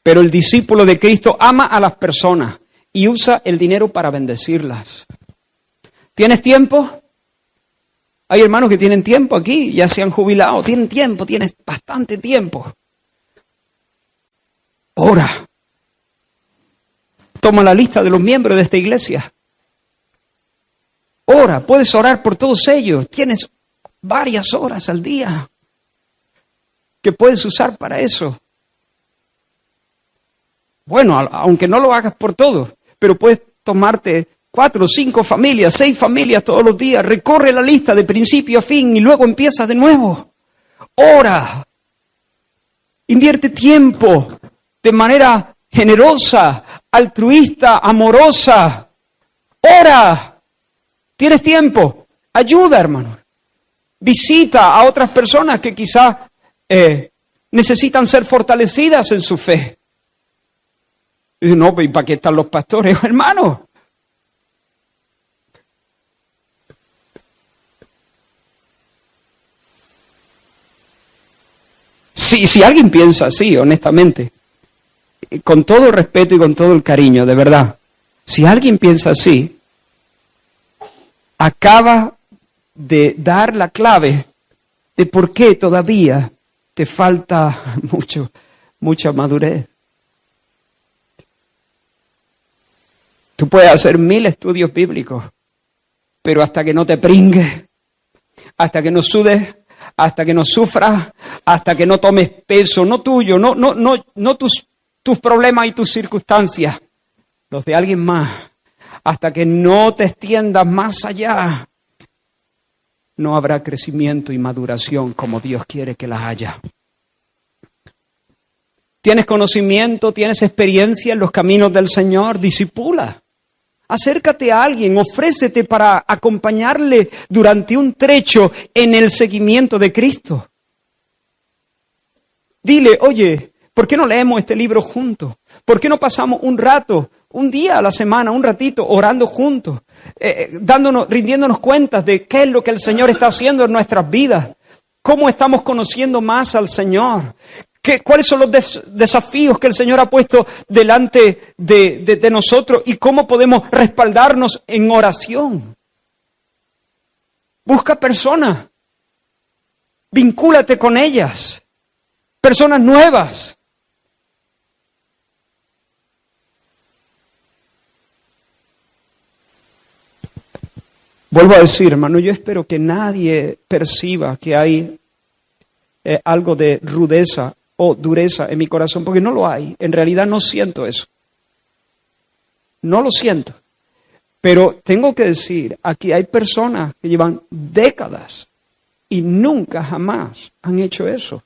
Speaker 1: Pero el discípulo de Cristo ama a las personas y usa el dinero para bendecirlas. ¿Tienes tiempo? Hay hermanos que tienen tiempo aquí, ya se han jubilado. Tienen tiempo, tienes bastante tiempo. Ora. Toma la lista de los miembros de esta iglesia. Ora, puedes orar por todos ellos. Tienes varias horas al día que puedes usar para eso. Bueno, aunque no lo hagas por todo, pero puedes tomarte 4, 5 familias, 6 familias todos los días. Recorre la lista de principio a fin y luego empieza de nuevo. Ora. Invierte tiempo de manera generosa, altruista, amorosa. Ora. ¿Tienes tiempo? Ayuda, hermano. Visita a otras personas que quizás necesitan ser fortalecidas en su fe. Dice, no, ¿y para qué están los pastores? Hermano. Si alguien piensa así, honestamente, con todo el respeto y con todo el cariño, de verdad, si alguien piensa así, acaba de dar la clave de por qué todavía te falta mucha madurez. Tú puedes hacer 1000 estudios bíblicos, pero hasta que no te pringues, hasta que no sudes, hasta que no sufras, hasta que no tomes peso, no tuyo, no tus problemas y tus circunstancias, los de alguien más, hasta que no te extiendas más allá, no habrá crecimiento y maduración como Dios quiere que las haya. ¿Tienes conocimiento, tienes experiencia en los caminos del Señor? Discipula. Acércate a alguien, ofrécete para acompañarle durante un trecho en el seguimiento de Cristo. Dile, oye, ¿por qué no leemos este libro juntos? ¿Por qué no pasamos un rato, un día a la semana, un ratito, orando juntos, rindiéndonos cuentas de qué es lo que el Señor está haciendo en nuestras vidas? ¿Cómo estamos conociendo más al Señor? ¿Cuáles son los desafíos que el Señor ha puesto delante de nosotros y cómo podemos respaldarnos en oración? Busca personas, vincúlate con ellas, personas nuevas. Vuelvo a decir, hermano, yo espero que nadie perciba que hay algo de rudeza o dureza en mi corazón, porque no lo hay. En realidad no siento eso. No lo siento. Pero tengo que decir, aquí hay personas que llevan décadas y nunca jamás han hecho eso.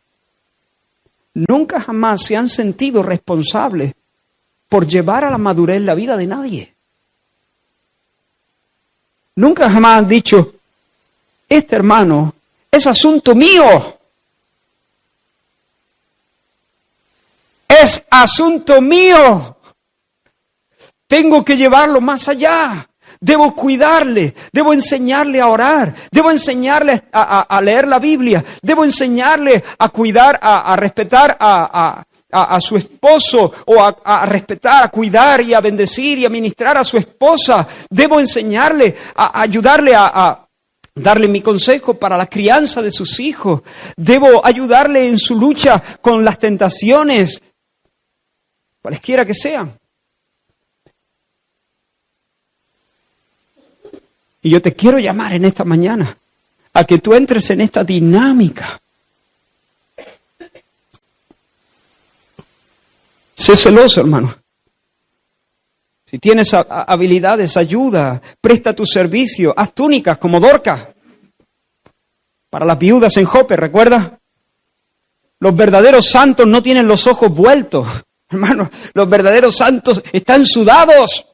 Speaker 1: Nunca jamás se han sentido responsables por llevar a la madurez la vida de nadie. Nunca jamás han dicho, este hermano es asunto mío. Es asunto mío. Tengo que llevarlo más allá. Debo cuidarle, debo enseñarle a orar, debo enseñarle a leer la Biblia, debo enseñarle a cuidar, a respetar a su esposo, o a respetar, a cuidar y a bendecir y a ministrar a su esposa. Debo enseñarle, a ayudarle a darle mi consejo para la crianza de sus hijos. Debo ayudarle en su lucha con las tentaciones, cualesquiera que sean. Y yo te quiero llamar en esta mañana a que tú entres en esta dinámica. Sé celoso, hermano. Si tienes habilidades, ayuda, presta tu servicio, haz túnicas como Dorcas para las viudas en Jope, ¿recuerdas? Los verdaderos santos no tienen los ojos vueltos, hermano. Los verdaderos santos están sudados.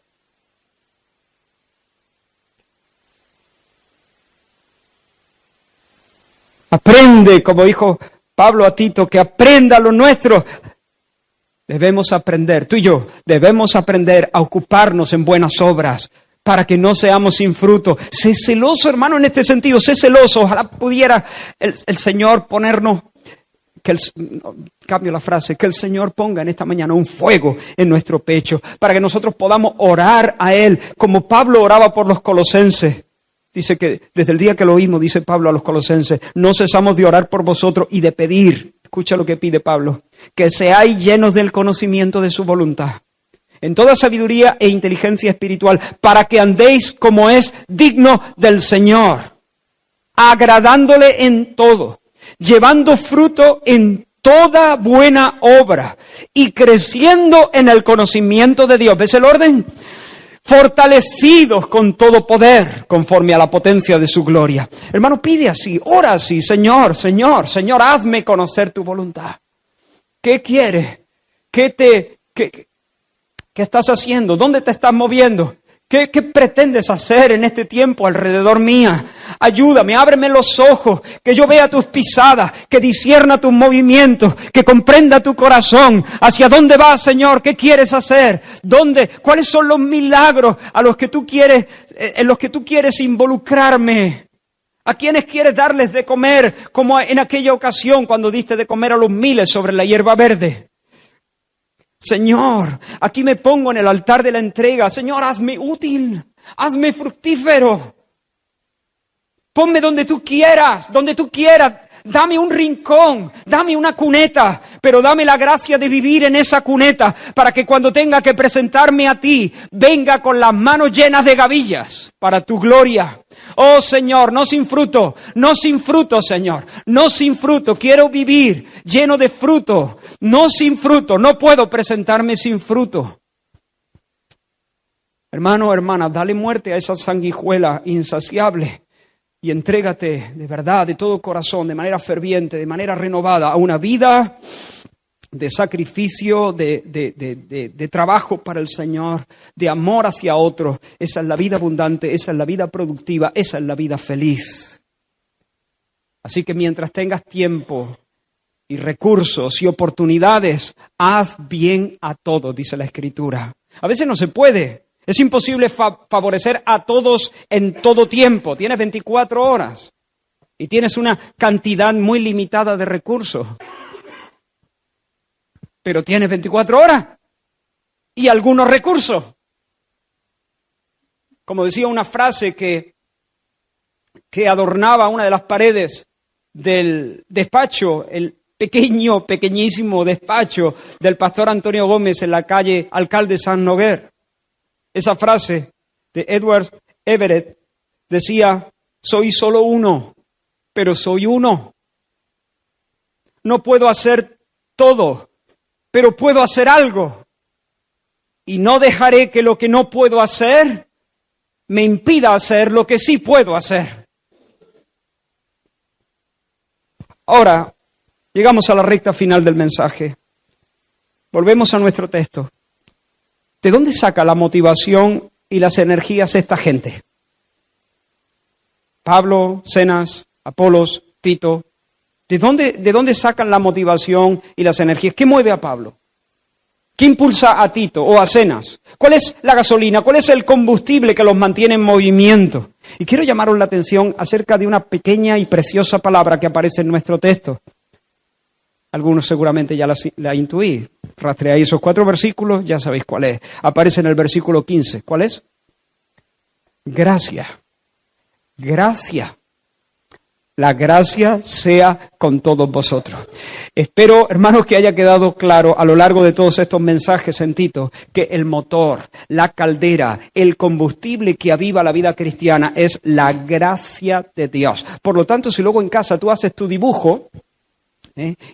Speaker 1: Aprende, como dijo Pablo a Tito, que aprenda lo nuestro. Debemos aprender, tú y yo, debemos aprender a ocuparnos en buenas obras para que no seamos sin fruto. Sé celoso, hermano, en este sentido, sé celoso. Ojalá pudiera el Señor ponernos, cambio la frase, que el Señor ponga en esta mañana un fuego en nuestro pecho para que nosotros podamos orar a Él como Pablo oraba por los colosenses. Dice que desde el día que lo oímos, dice Pablo a los colosenses, no cesamos de orar por vosotros y de pedir, escucha lo que pide Pablo, que seáis llenos del conocimiento de su voluntad, en toda sabiduría e inteligencia espiritual, para que andéis como es digno del Señor, agradándole en todo, llevando fruto en toda buena obra y creciendo en el conocimiento de Dios. ¿Ves el orden? Fortalecidos con todo poder, conforme a la potencia de su gloria. Hermano, pide así, ora así: Señor, Señor, Señor, hazme conocer tu voluntad. ¿Qué quieres? ¿Qué estás haciendo? ¿Dónde te estás moviendo? ¿Qué pretendes hacer en este tiempo alrededor mía? Ayúdame, ábreme los ojos, que yo vea tus pisadas, que discierna tus movimientos, que comprenda tu corazón. ¿Hacia dónde vas, Señor? ¿Qué quieres hacer? ¿Dónde? ¿Cuáles son los milagros en los que tú quieres involucrarme? ¿A quiénes quieres darles de comer, como en aquella ocasión cuando diste de comer a los miles sobre la hierba verde? Señor, aquí me pongo en el altar de la entrega. Señor, hazme útil, hazme fructífero. Ponme donde tú quieras, Dame un rincón, dame una cuneta, pero dame la gracia de vivir en esa cuneta para que cuando tenga que presentarme a ti, venga con las manos llenas de gavillas para tu gloria. Oh Señor, no sin fruto, Señor, no sin fruto. Quiero vivir lleno de fruto, no sin fruto. No puedo presentarme sin fruto. Hermano, hermana, dale muerte a esa sanguijuela insaciable y entrégate de verdad, de todo corazón, de manera ferviente, de manera renovada, a una vida de sacrificio, de trabajo para el Señor, de amor hacia otros. Esa es la vida abundante, esa es la vida productiva, esa es la vida feliz. Así que mientras tengas tiempo y recursos y oportunidades, haz bien a todos, dice la Escritura. A veces no se puede. Es imposible favorecer a todos en todo tiempo. Tienes 24 horas y tienes una cantidad muy limitada de recursos. Pero tienes 24 horas y algunos recursos. Como decía una frase que adornaba una de las paredes del despacho, el pequeñísimo despacho del pastor Antonio Gómez en la calle Alcalde San Noguer. Esa frase de Edward Everett decía: soy solo uno, pero soy uno. No puedo hacer todo, pero puedo hacer algo. Y no dejaré que lo que no puedo hacer me impida hacer lo que sí puedo hacer. Ahora, llegamos a la recta final del mensaje. Volvemos a nuestro texto. ¿De dónde saca la motivación y las energías esta gente? Pablo, Zenas, Apolos, Tito. ¿De dónde sacan la motivación y las energías? ¿Qué mueve a Pablo? ¿Qué impulsa a Tito o a Zenas? ¿Cuál es la gasolina? ¿Cuál es el combustible que los mantiene en movimiento? Y quiero llamaros la atención acerca de una pequeña y preciosa palabra que aparece en nuestro texto. Algunos seguramente ya la intuí. Rastreáis esos 4 versículos, ya sabéis cuál es. Aparece en el versículo 15. ¿Cuál es? Gracia. Gracia. La gracia sea con todos vosotros. Espero, hermanos, que haya quedado claro a lo largo de todos estos mensajes en Tito que el motor, la caldera, el combustible que aviva la vida cristiana es la gracia de Dios. Por lo tanto, si luego en casa tú haces tu dibujo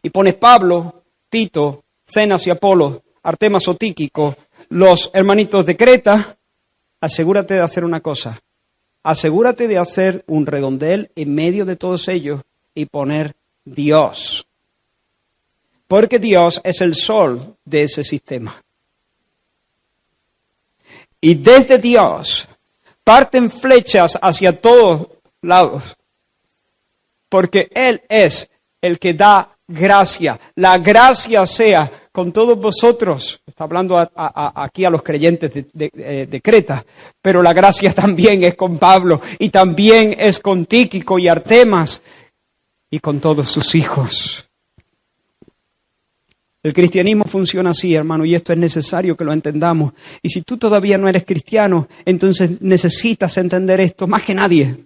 Speaker 1: y pones Pablo, Tito, Zenas y Apolos, Artemas o Tíquico, los hermanitos de Creta, asegúrate de hacer una cosa. Asegúrate de hacer un redondel en medio de todos ellos y poner Dios. Porque Dios es el sol de ese sistema. Y desde Dios parten flechas hacia todos lados. Porque Él es el que da gracia. La gracia sea con todos vosotros. Está hablando aquí a los creyentes de Creta. Pero la gracia también es con Pablo. Y también es con Tíquico y Artemas. Y con todos sus hijos. El cristianismo funciona así, hermano. Y esto es necesario que lo entendamos. Y si tú todavía no eres cristiano, entonces necesitas entender esto más que nadie.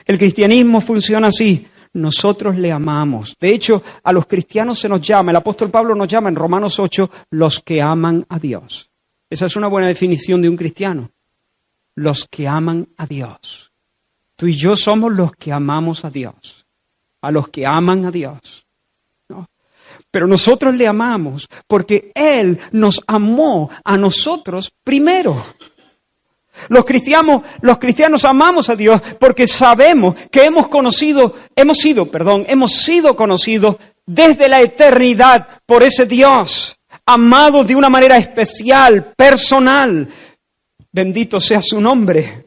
Speaker 1: El cristianismo funciona así. Nosotros le amamos. De hecho, a los cristianos se nos llama, el apóstol Pablo nos llama en Romanos 8, los que aman a Dios. Esa es una buena definición de un cristiano. Los que aman a Dios. Tú y yo somos los que amamos a Dios. A los que aman a Dios. ¿No? Pero nosotros le amamos porque Él nos amó a nosotros primero. Los cristianos amamos a Dios porque sabemos que hemos sido conocidos desde la eternidad por ese Dios, amados de una manera especial, personal. Bendito sea su nombre.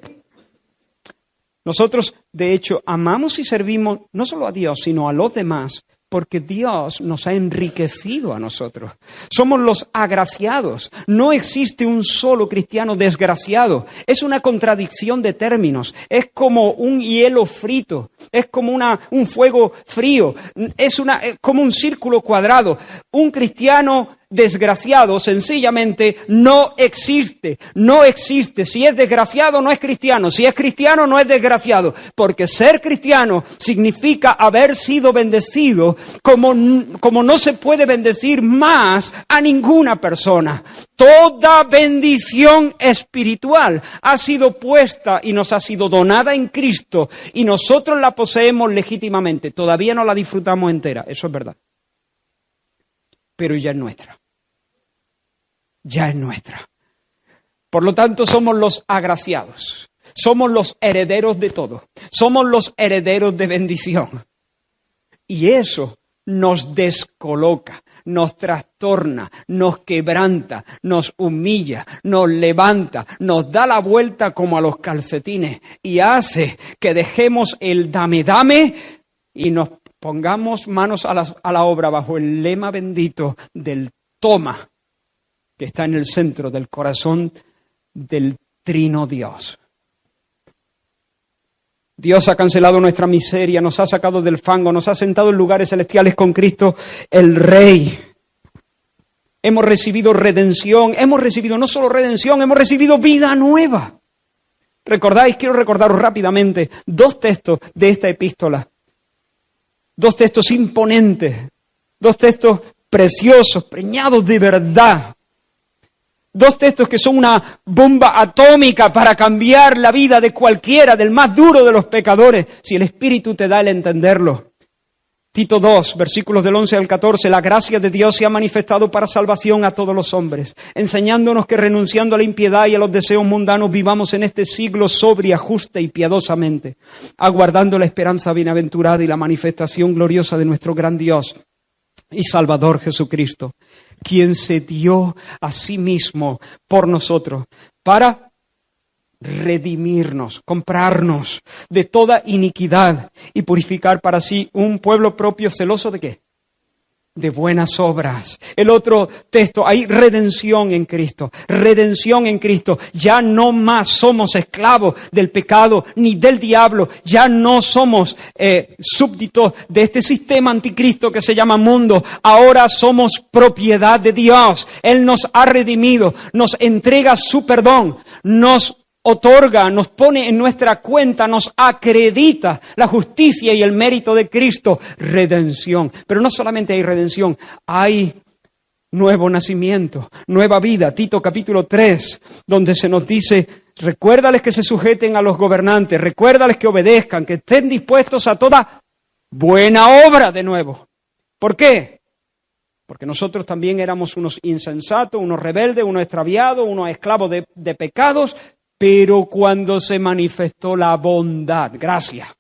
Speaker 1: Nosotros, de hecho, amamos y servimos no solo a Dios, sino a los demás, porque Dios nos ha enriquecido a nosotros. Somos los agraciados. No existe un solo cristiano desgraciado. Es una contradicción de términos. Es como un hielo frito. Es como un fuego frío. Es como un círculo cuadrado. Un cristiano desgraciado sencillamente no existe. No existe. Si es desgraciado, no es cristiano. Si es cristiano, no es desgraciado. Porque ser cristiano significa haber sido bendecido como no se puede bendecir más a ninguna persona. Toda bendición espiritual ha sido puesta y nos ha sido donada en Cristo y nosotros la poseemos legítimamente. Todavía no la disfrutamos entera, eso es verdad. Pero ya es nuestra. Ya es nuestra. Por lo tanto, somos los agraciados. Somos los herederos de todo. Somos los herederos de bendición. Y eso nos descoloca, nos trastorna, nos quebranta, nos humilla, nos levanta, nos da la vuelta como a los calcetines y hace que dejemos el dame y nos pongamos manos a la obra bajo el lema bendito del toma, que está en el centro del corazón del Trino Dios. Dios ha cancelado nuestra miseria, nos ha sacado del fango, nos ha sentado en lugares celestiales con Cristo el Rey. Hemos recibido redención, hemos recibido no solo redención, hemos recibido vida nueva. ¿Recordáis? Quiero recordaros rápidamente 2 textos de esta epístola. 2 textos imponentes, 2 textos preciosos, preñados de verdad. 2 textos que son una bomba atómica para cambiar la vida de cualquiera, del más duro de los pecadores, si el Espíritu te da el entenderlo. Tito 2, versículos del 11 al 14, la gracia de Dios se ha manifestado para salvación a todos los hombres, enseñándonos que renunciando a la impiedad y a los deseos mundanos vivamos en este siglo sobria, justa y piadosamente, aguardando la esperanza bienaventurada y la manifestación gloriosa de nuestro gran Dios y Salvador Jesucristo, quien se dio a sí mismo por nosotros para redimirnos, comprarnos de toda iniquidad y purificar para sí un pueblo propio celoso ¿de qué? De buenas obras. El otro texto, hay redención en Cristo, redención en Cristo. Ya no más somos esclavos del pecado ni del diablo, ya no somos súbditos de este sistema anticristo que se llama mundo. Ahora somos propiedad de Dios. Él nos ha redimido, nos entrega su perdón, nos otorga, nos pone en nuestra cuenta, nos acredita la justicia y el mérito de Cristo. Redención. Pero no solamente hay redención, hay nuevo nacimiento, nueva vida. Tito capítulo 3, donde se nos dice, recuérdales que se sujeten a los gobernantes, recuérdales que obedezcan, que estén dispuestos a toda buena obra de nuevo. ¿Por qué? Porque nosotros también éramos unos insensatos, unos rebeldes, unos extraviados, unos esclavos de pecados. Pero cuando se manifestó la bondad, gracia,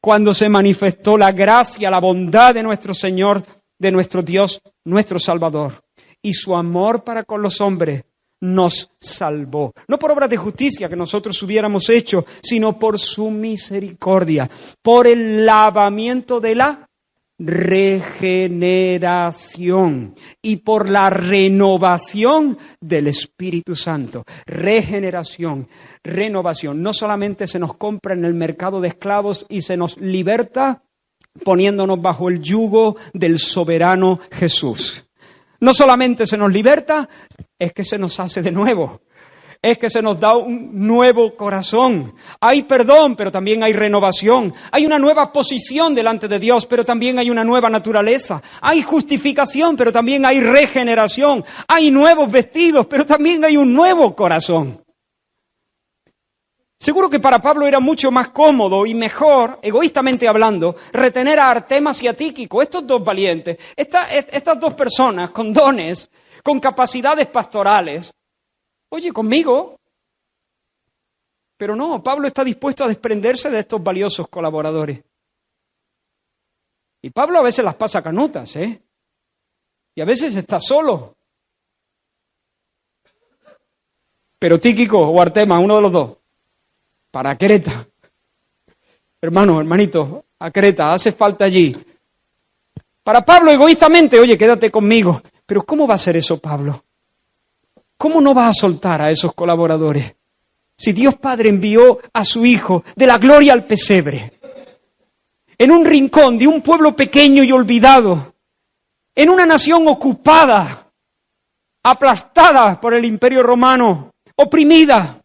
Speaker 1: cuando se manifestó la gracia, la bondad de nuestro Señor, de nuestro Dios, nuestro Salvador, y su amor para con los hombres, nos salvó. No por obras de justicia que nosotros hubiéramos hecho, sino por su misericordia, por el lavamiento de la regeneración y por la renovación del Espíritu Santo. Regeneración, renovación. No solamente se nos compra en el mercado de esclavos y se nos liberta poniéndonos bajo el yugo del soberano Jesús. No solamente se nos liberta, es que se nos hace de nuevo. Es que se nos da un nuevo corazón. Hay perdón, pero también hay renovación. Hay una nueva posición delante de Dios, pero también hay una nueva naturaleza. Hay justificación, pero también hay regeneración. Hay nuevos vestidos, pero también hay un nuevo corazón. Seguro que para Pablo era mucho más cómodo y mejor, egoístamente hablando, retener a Artemas y a Tíquico, estos dos valientes, estas dos personas con dones, con capacidades pastorales. Oye, conmigo. Pero no, Pablo está dispuesto a desprenderse de estos valiosos colaboradores. Y Pablo a veces las pasa canutas, Y a veces está solo. Pero Tíquico o Artemas, uno de los dos, para Creta. Hermano, hermanito, a Creta, hace falta allí. Para Pablo, egoístamente, oye, quédate conmigo. Pero ¿cómo va a ser eso, Pablo? ¿Cómo no va a soltar a esos colaboradores? Si Dios Padre envió a su Hijo de la gloria al pesebre, en un rincón de un pueblo pequeño y olvidado, en una nación ocupada, aplastada por el Imperio Romano, oprimida.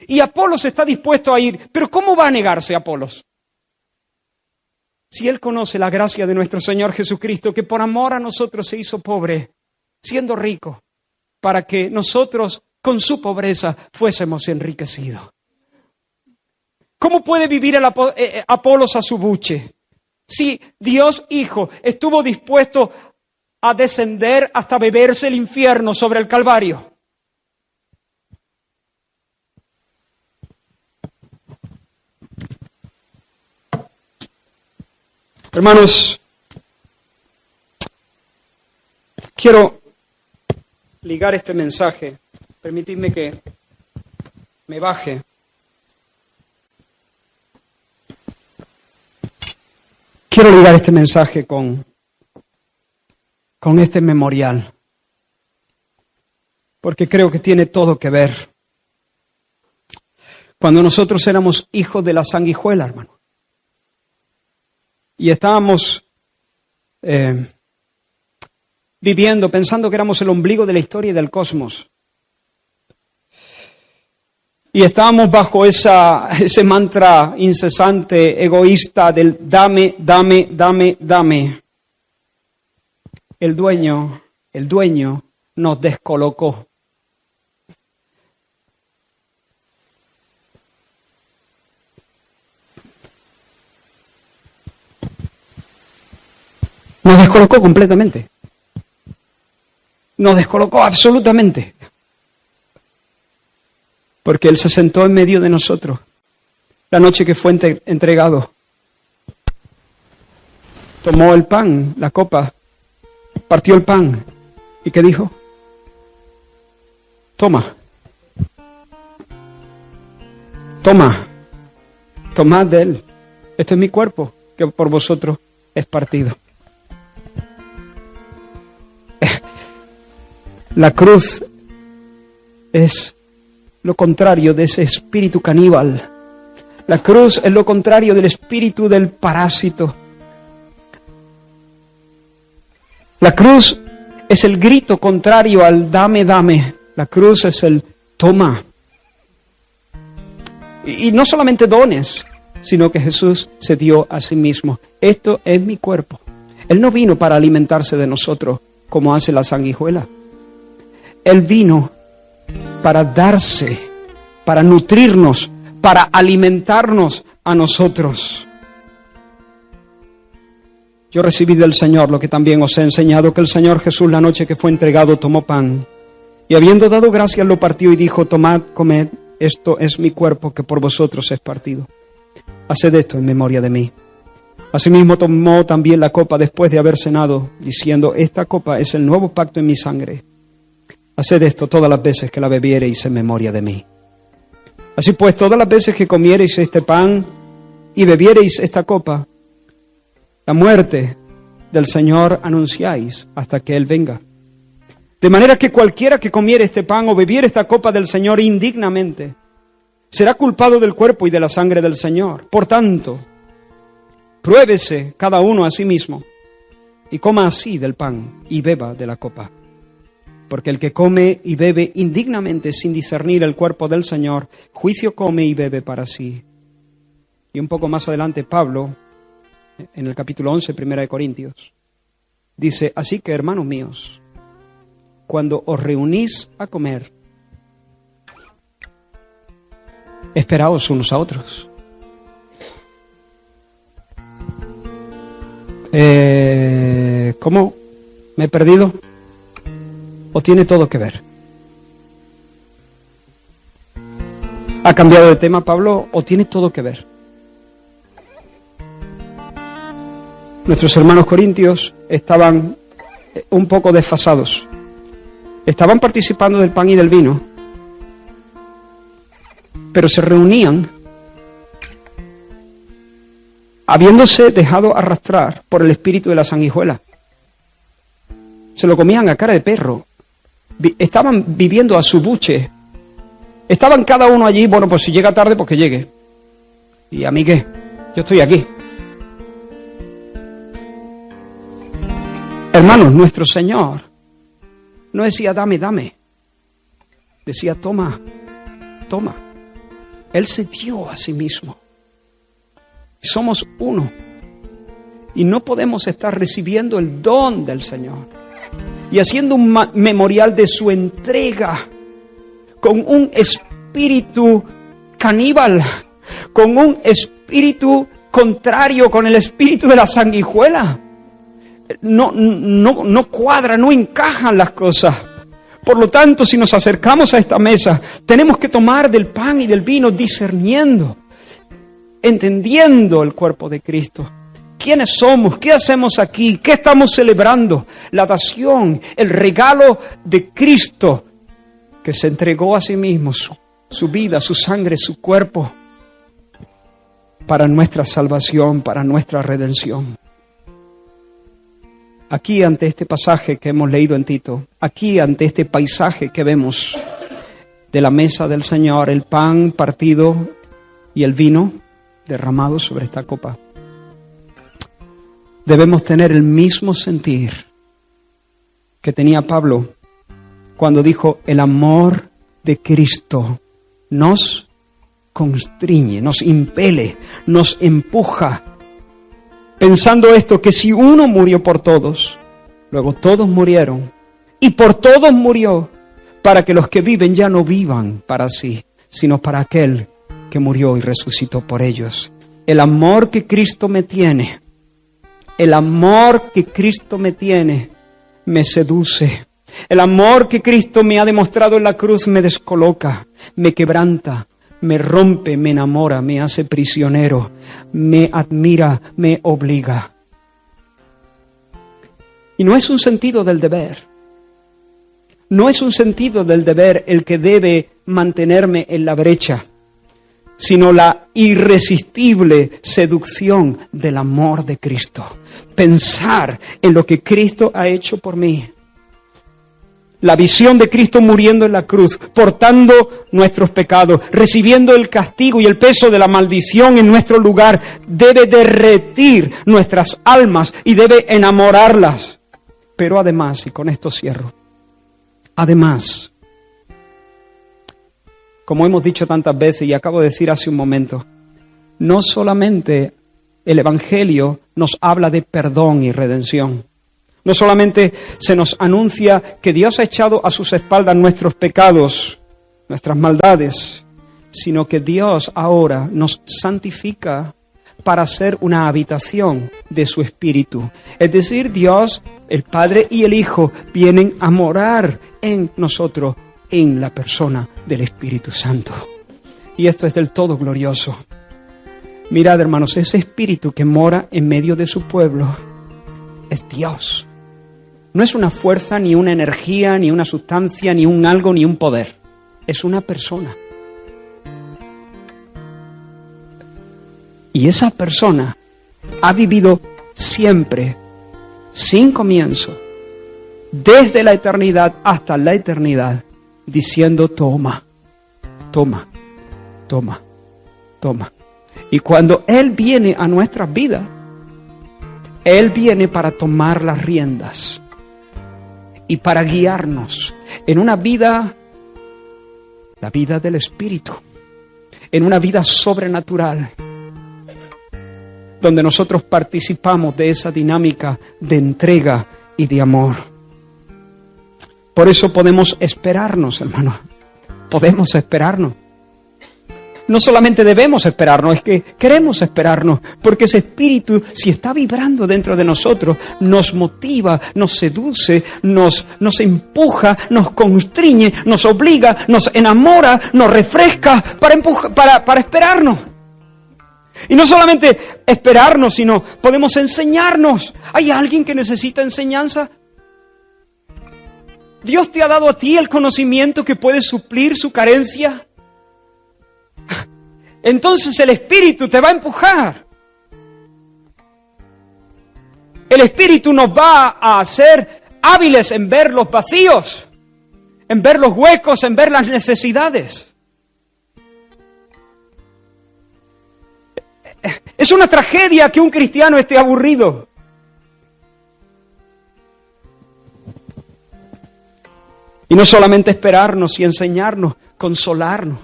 Speaker 1: Y Apolos está dispuesto a ir. Pero ¿cómo va a negarse Apolos? Si él conoce la gracia de nuestro Señor Jesucristo, que por amor a nosotros se hizo pobre, siendo rico, para que nosotros con su pobreza fuésemos enriquecidos. ¿Cómo puede vivir Apolos a su buche? Si Dios Hijo estuvo dispuesto a descender hasta beberse el infierno sobre el Calvario. Hermanos, quiero ligar este mensaje. Permitidme que me baje. Quiero ligar este mensaje con este memorial, porque creo que tiene todo que ver. Cuando nosotros éramos hijos de la sanguijuela, hermano, y estábamos viviendo, pensando que éramos el ombligo de la historia y del cosmos, y estábamos bajo ese mantra incesante, egoísta del dame, dame, dame, dame. El dueño nos descolocó. Nos descolocó completamente. Nos descolocó absolutamente. Porque Él se sentó en medio de nosotros la noche que fue entregado. Tomó el pan, la copa, partió el pan. ¿Y qué dijo? Toma. Tomad de Él. Este es mi cuerpo, que por vosotros es partido. La cruz es lo contrario de ese espíritu caníbal. La cruz es lo contrario del espíritu del parásito. La cruz es el grito contrario al dame, dame. La cruz es el toma. Y no solamente dones, sino que Jesús se dio a sí mismo. Esto es mi cuerpo. Él no vino para alimentarse de nosotros como hace la sanguijuela. Él vino para darse, para nutrirnos, para alimentarnos a nosotros. Yo recibí del Señor lo que también os he enseñado, que el Señor Jesús la noche que fue entregado tomó pan y habiendo dado gracias lo partió y dijo, tomad, comed, esto es mi cuerpo que por vosotros es partido. Haced esto en memoria de mí. Asimismo tomó también la copa después de haber cenado, diciendo, esta copa es el nuevo pacto en mi sangre. Haced esto todas las veces que la bebiereis en memoria de mí. Así pues, todas las veces que comiereis este pan y bebiereis esta copa, la muerte del Señor anunciáis hasta que Él venga. De manera que cualquiera que comiere este pan o bebiere esta copa del Señor indignamente, será culpado del cuerpo y de la sangre del Señor. Por tanto, pruébese cada uno a sí mismo y coma así del pan y beba de la copa. Porque el que come y bebe indignamente sin discernir el cuerpo del Señor, juicio come y bebe para sí. Y un poco más adelante Pablo, en el capítulo 11, 1 Corintios, dice, así que hermanos míos, cuando os reunís a comer, Esperaos unos a otros. ¿Cómo? ¿Me he perdido? ¿O tiene todo que ver? ¿Ha cambiado de tema, Pablo, o tiene todo que ver? Nuestros hermanos corintios estaban un poco desfasados. Estaban participando del pan y del vino, pero se reunían habiéndose dejado arrastrar por el espíritu de la sanguijuela. Se lo comían a cara de perro. Estaban viviendo a su buche. Estaban cada uno allí, bueno, pues si llega tarde, pues que llegue. ¿Y a mí qué? Yo estoy aquí. Hermanos, nuestro Señor no decía dame, dame. Decía toma, toma. Él se dio a sí mismo. Somos uno. Y no podemos estar recibiendo el don del Señor y haciendo un memorial de su entrega con un espíritu caníbal, con un espíritu contrario, con el espíritu de la sanguijuela. No cuadra, no encajan las cosas. Por lo tanto, si nos acercamos a esta mesa, tenemos que tomar del pan y del vino discerniendo, entendiendo el cuerpo de Cristo. ¿Quiénes somos? ¿Qué hacemos aquí? ¿Qué estamos celebrando? La dación, el regalo de Cristo, que se entregó a sí mismo, su vida, su sangre, su cuerpo, para nuestra salvación, para nuestra redención. Aquí ante este pasaje que hemos leído en Tito, aquí ante este paisaje que vemos de la mesa del Señor, el pan partido y el vino derramado sobre esta copa, debemos tener el mismo sentir que tenía Pablo cuando dijo: el amor de Cristo nos constriñe, nos impele, nos empuja. Pensando esto, que si uno murió por todos, luego todos murieron, y por todos murió, para que los que viven ya no vivan para sí, sino para aquel que murió y resucitó por ellos. El amor que Cristo me tiene, el amor que Cristo me tiene, me seduce. El amor que Cristo me ha demostrado en la cruz me descoloca, me quebranta, me rompe, me enamora, me hace prisionero, me admira, me obliga. Y no es un sentido del deber. No es un sentido del deber el que debe mantenerme en la brecha, sino la irresistible seducción del amor de Cristo. Pensar en lo que Cristo ha hecho por mí. La visión de Cristo muriendo en la cruz, portando nuestros pecados, recibiendo el castigo y el peso de la maldición en nuestro lugar, debe derretir nuestras almas y debe enamorarlas. Pero además, y con esto cierro, además, como hemos dicho tantas veces y acabo de decir hace un momento, no solamente el Evangelio nos habla de perdón y redención. No solamente se nos anuncia que Dios ha echado a sus espaldas nuestros pecados, nuestras maldades, sino que Dios ahora nos santifica para ser una habitación de su Espíritu. Es decir, Dios, el Padre y el Hijo vienen a morar en nosotros, en la persona del Espíritu Santo. Y esto es del todo glorioso. Mirad, hermanos, ese Espíritu que mora en medio de su pueblo es Dios. No es una fuerza, ni una energía, ni una sustancia, ni un algo, ni un poder. Es una persona. Y esa persona ha vivido siempre, sin comienzo, desde la eternidad hasta la eternidad, diciendo toma, toma, toma, toma. Y cuando Él viene a nuestras vidas, Él viene para tomar las riendas y para guiarnos en una vida, la vida del Espíritu, en una vida sobrenatural, donde nosotros participamos de esa dinámica de entrega y de amor. Por eso podemos esperarnos, hermanos. Podemos esperarnos. No solamente debemos esperarnos, es que queremos esperarnos, porque ese Espíritu, si está vibrando dentro de nosotros, nos motiva, nos seduce, nos empuja, nos constriñe, nos obliga, nos enamora, nos refresca para esperarnos. Y no solamente esperarnos, sino podemos enseñarnos. ¿Hay alguien que necesita enseñanza? ¿Dios te ha dado a ti el conocimiento que puede suplir su carencia? Entonces el Espíritu te va a empujar. El Espíritu nos va a hacer hábiles en ver los vacíos, en ver los huecos, en ver las necesidades. Es una tragedia que un cristiano esté aburrido. Y no solamente esperarnos y enseñarnos, consolarnos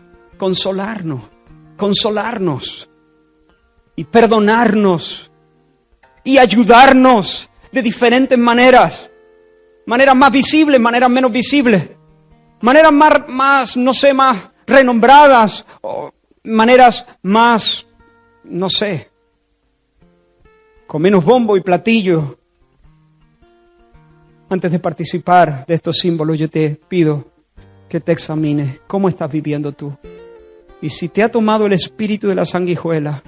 Speaker 1: y perdonarnos y ayudarnos de diferentes maneras. Maneras más visibles, maneras menos visibles. Maneras más renombradas, o maneras más, con menos bombo y platillo. Antes de participar de estos símbolos, yo te pido que te examines cómo estás viviendo tú. Y si te ha tomado el espíritu de la sanguijuela,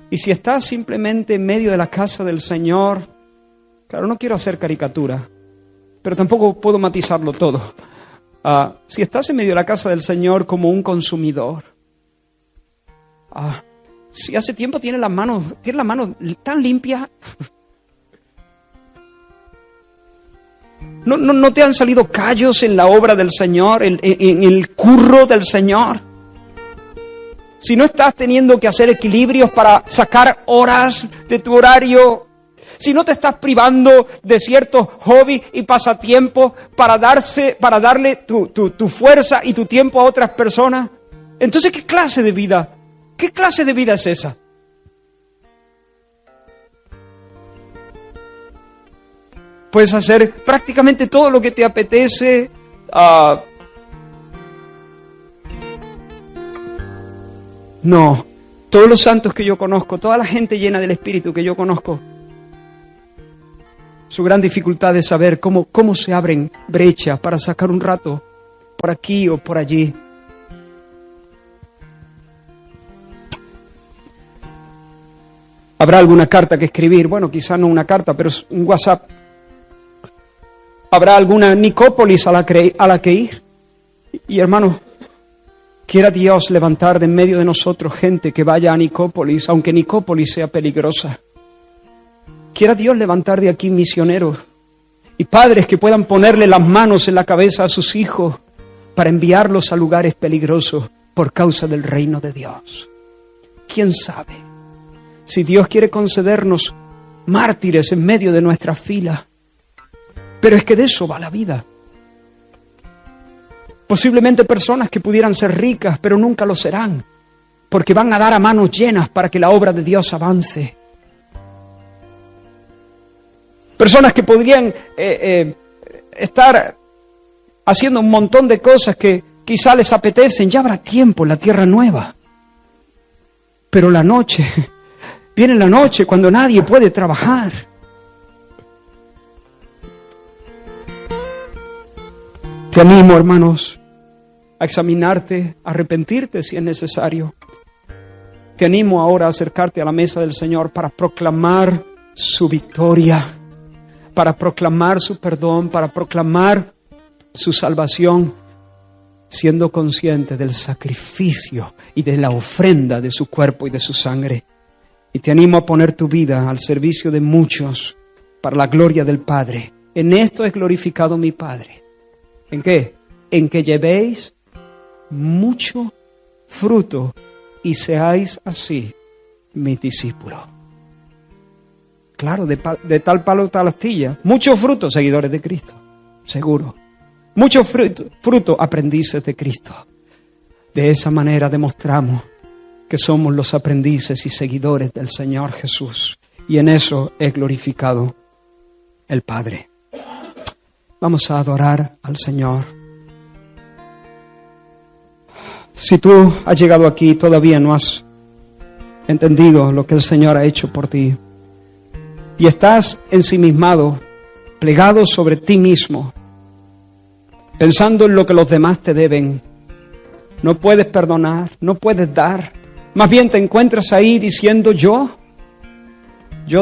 Speaker 1: y si estás simplemente en medio de la casa del Señor, claro, no quiero hacer caricatura, pero tampoco puedo matizarlo todo. Si estás en medio de la casa del Señor como un consumidor, si hace tiempo tienes las manos tan limpias, no te han salido callos en la obra del Señor, en el curro del Señor. Si no estás teniendo que hacer equilibrios para sacar horas de tu horario, si no te estás privando de ciertos hobbies y pasatiempos para darle tu fuerza y tu tiempo a otras personas, entonces ¿qué clase de vida es esa? Puedes hacer prácticamente todo lo que te apetece. No, todos los santos que yo conozco, toda la gente llena del Espíritu que yo conozco, su gran dificultad es saber cómo se abren brechas para sacar un rato por aquí o por allí. ¿Habrá alguna carta que escribir? Bueno, quizá no una carta, pero un WhatsApp. ¿Habrá alguna Nicópolis a la que ir? Y hermanos, quiera Dios levantar de en medio de nosotros gente que vaya a Nicópolis, aunque Nicópolis sea peligrosa. Quiera Dios levantar de aquí misioneros y padres que puedan ponerle las manos en la cabeza a sus hijos para enviarlos a lugares peligrosos por causa del reino de Dios. ¿Quién sabe? Si Dios quiere concedernos mártires en medio de nuestras filas. Pero es que de eso va la vida. Posiblemente personas que pudieran ser ricas, pero nunca lo serán, porque van a dar a manos llenas para que la obra de Dios avance. Personas que podrían estar haciendo un montón de cosas que quizá les apetecen. Ya habrá tiempo en la tierra nueva. Pero viene la noche cuando nadie puede trabajar. Te animo, hermanos, a examinarte, a arrepentirte si es necesario. Te animo ahora a acercarte a la mesa del Señor para proclamar su victoria, para proclamar su perdón, para proclamar su salvación, siendo consciente del sacrificio y de la ofrenda de su cuerpo y de su sangre. Y te animo a poner tu vida al servicio de muchos para la gloria del Padre. En esto es glorificado mi Padre. ¿En qué? En que llevéis mucho fruto y seáis así mis discípulos. Claro, de tal palo tal astilla. Mucho fruto, seguidores de Cristo, seguro. Mucho fruto, aprendices de Cristo. De esa manera demostramos que somos los aprendices y seguidores del Señor Jesús. Y en eso es glorificado el Padre. Vamos a adorar al Señor. Si tú has llegado aquí y todavía no has entendido lo que el Señor ha hecho por ti, y estás ensimismado, plegado sobre ti mismo, pensando en lo que los demás te deben, no puedes perdonar, no puedes dar, más bien te encuentras ahí diciendo yo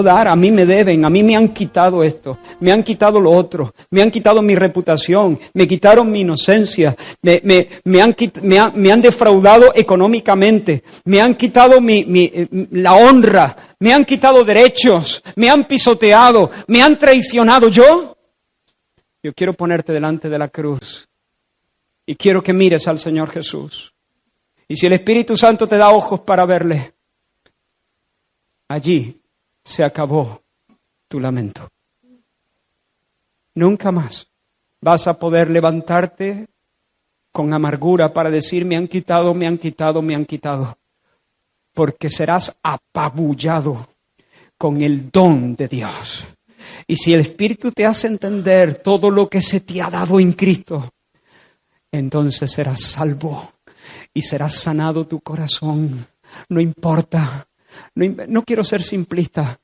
Speaker 1: dar, a mí me deben, a mí me han quitado esto, me han quitado lo otro, me han quitado mi reputación, me quitaron mi inocencia, me han defraudado económicamente, me han quitado la honra, me han quitado derechos, me han pisoteado, me han traicionado. Yo quiero ponerte delante de la cruz y quiero que mires al Señor Jesús. Y si el Espíritu Santo te da ojos para verle, allí se acabó tu lamento. Nunca más vas a poder levantarte con amargura para decir me han quitado, me han quitado, me han quitado. Porque serás apabullado con el don de Dios. Y si el Espíritu te hace entender todo lo que se te ha dado en Cristo, entonces serás salvo y serás sanado tu corazón. No importa. No quiero ser simplista,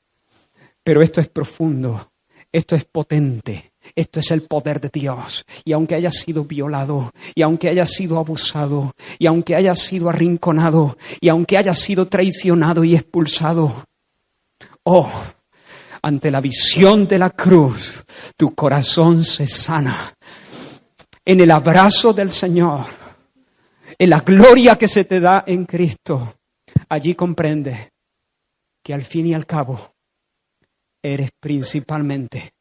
Speaker 1: pero esto es profundo, esto es potente, esto es el poder de Dios. Y aunque hayas sido violado, y aunque hayas sido abusado, y aunque hayas sido arrinconado, y aunque hayas sido traicionado y expulsado, ante la visión de la cruz, tu corazón se sana. En el abrazo del Señor, en la gloria que se te da en Cristo, allí comprendes que al fin y al cabo eres principalmente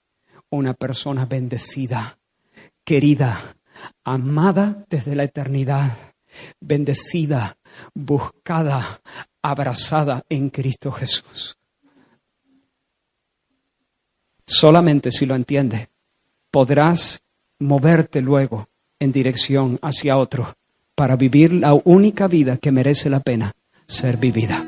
Speaker 1: una persona bendecida, querida, amada desde la eternidad, bendecida, buscada, abrazada en Cristo Jesús. Solamente si lo entiendes, podrás moverte luego en dirección hacia otro para vivir la única vida que merece la pena ser vivida.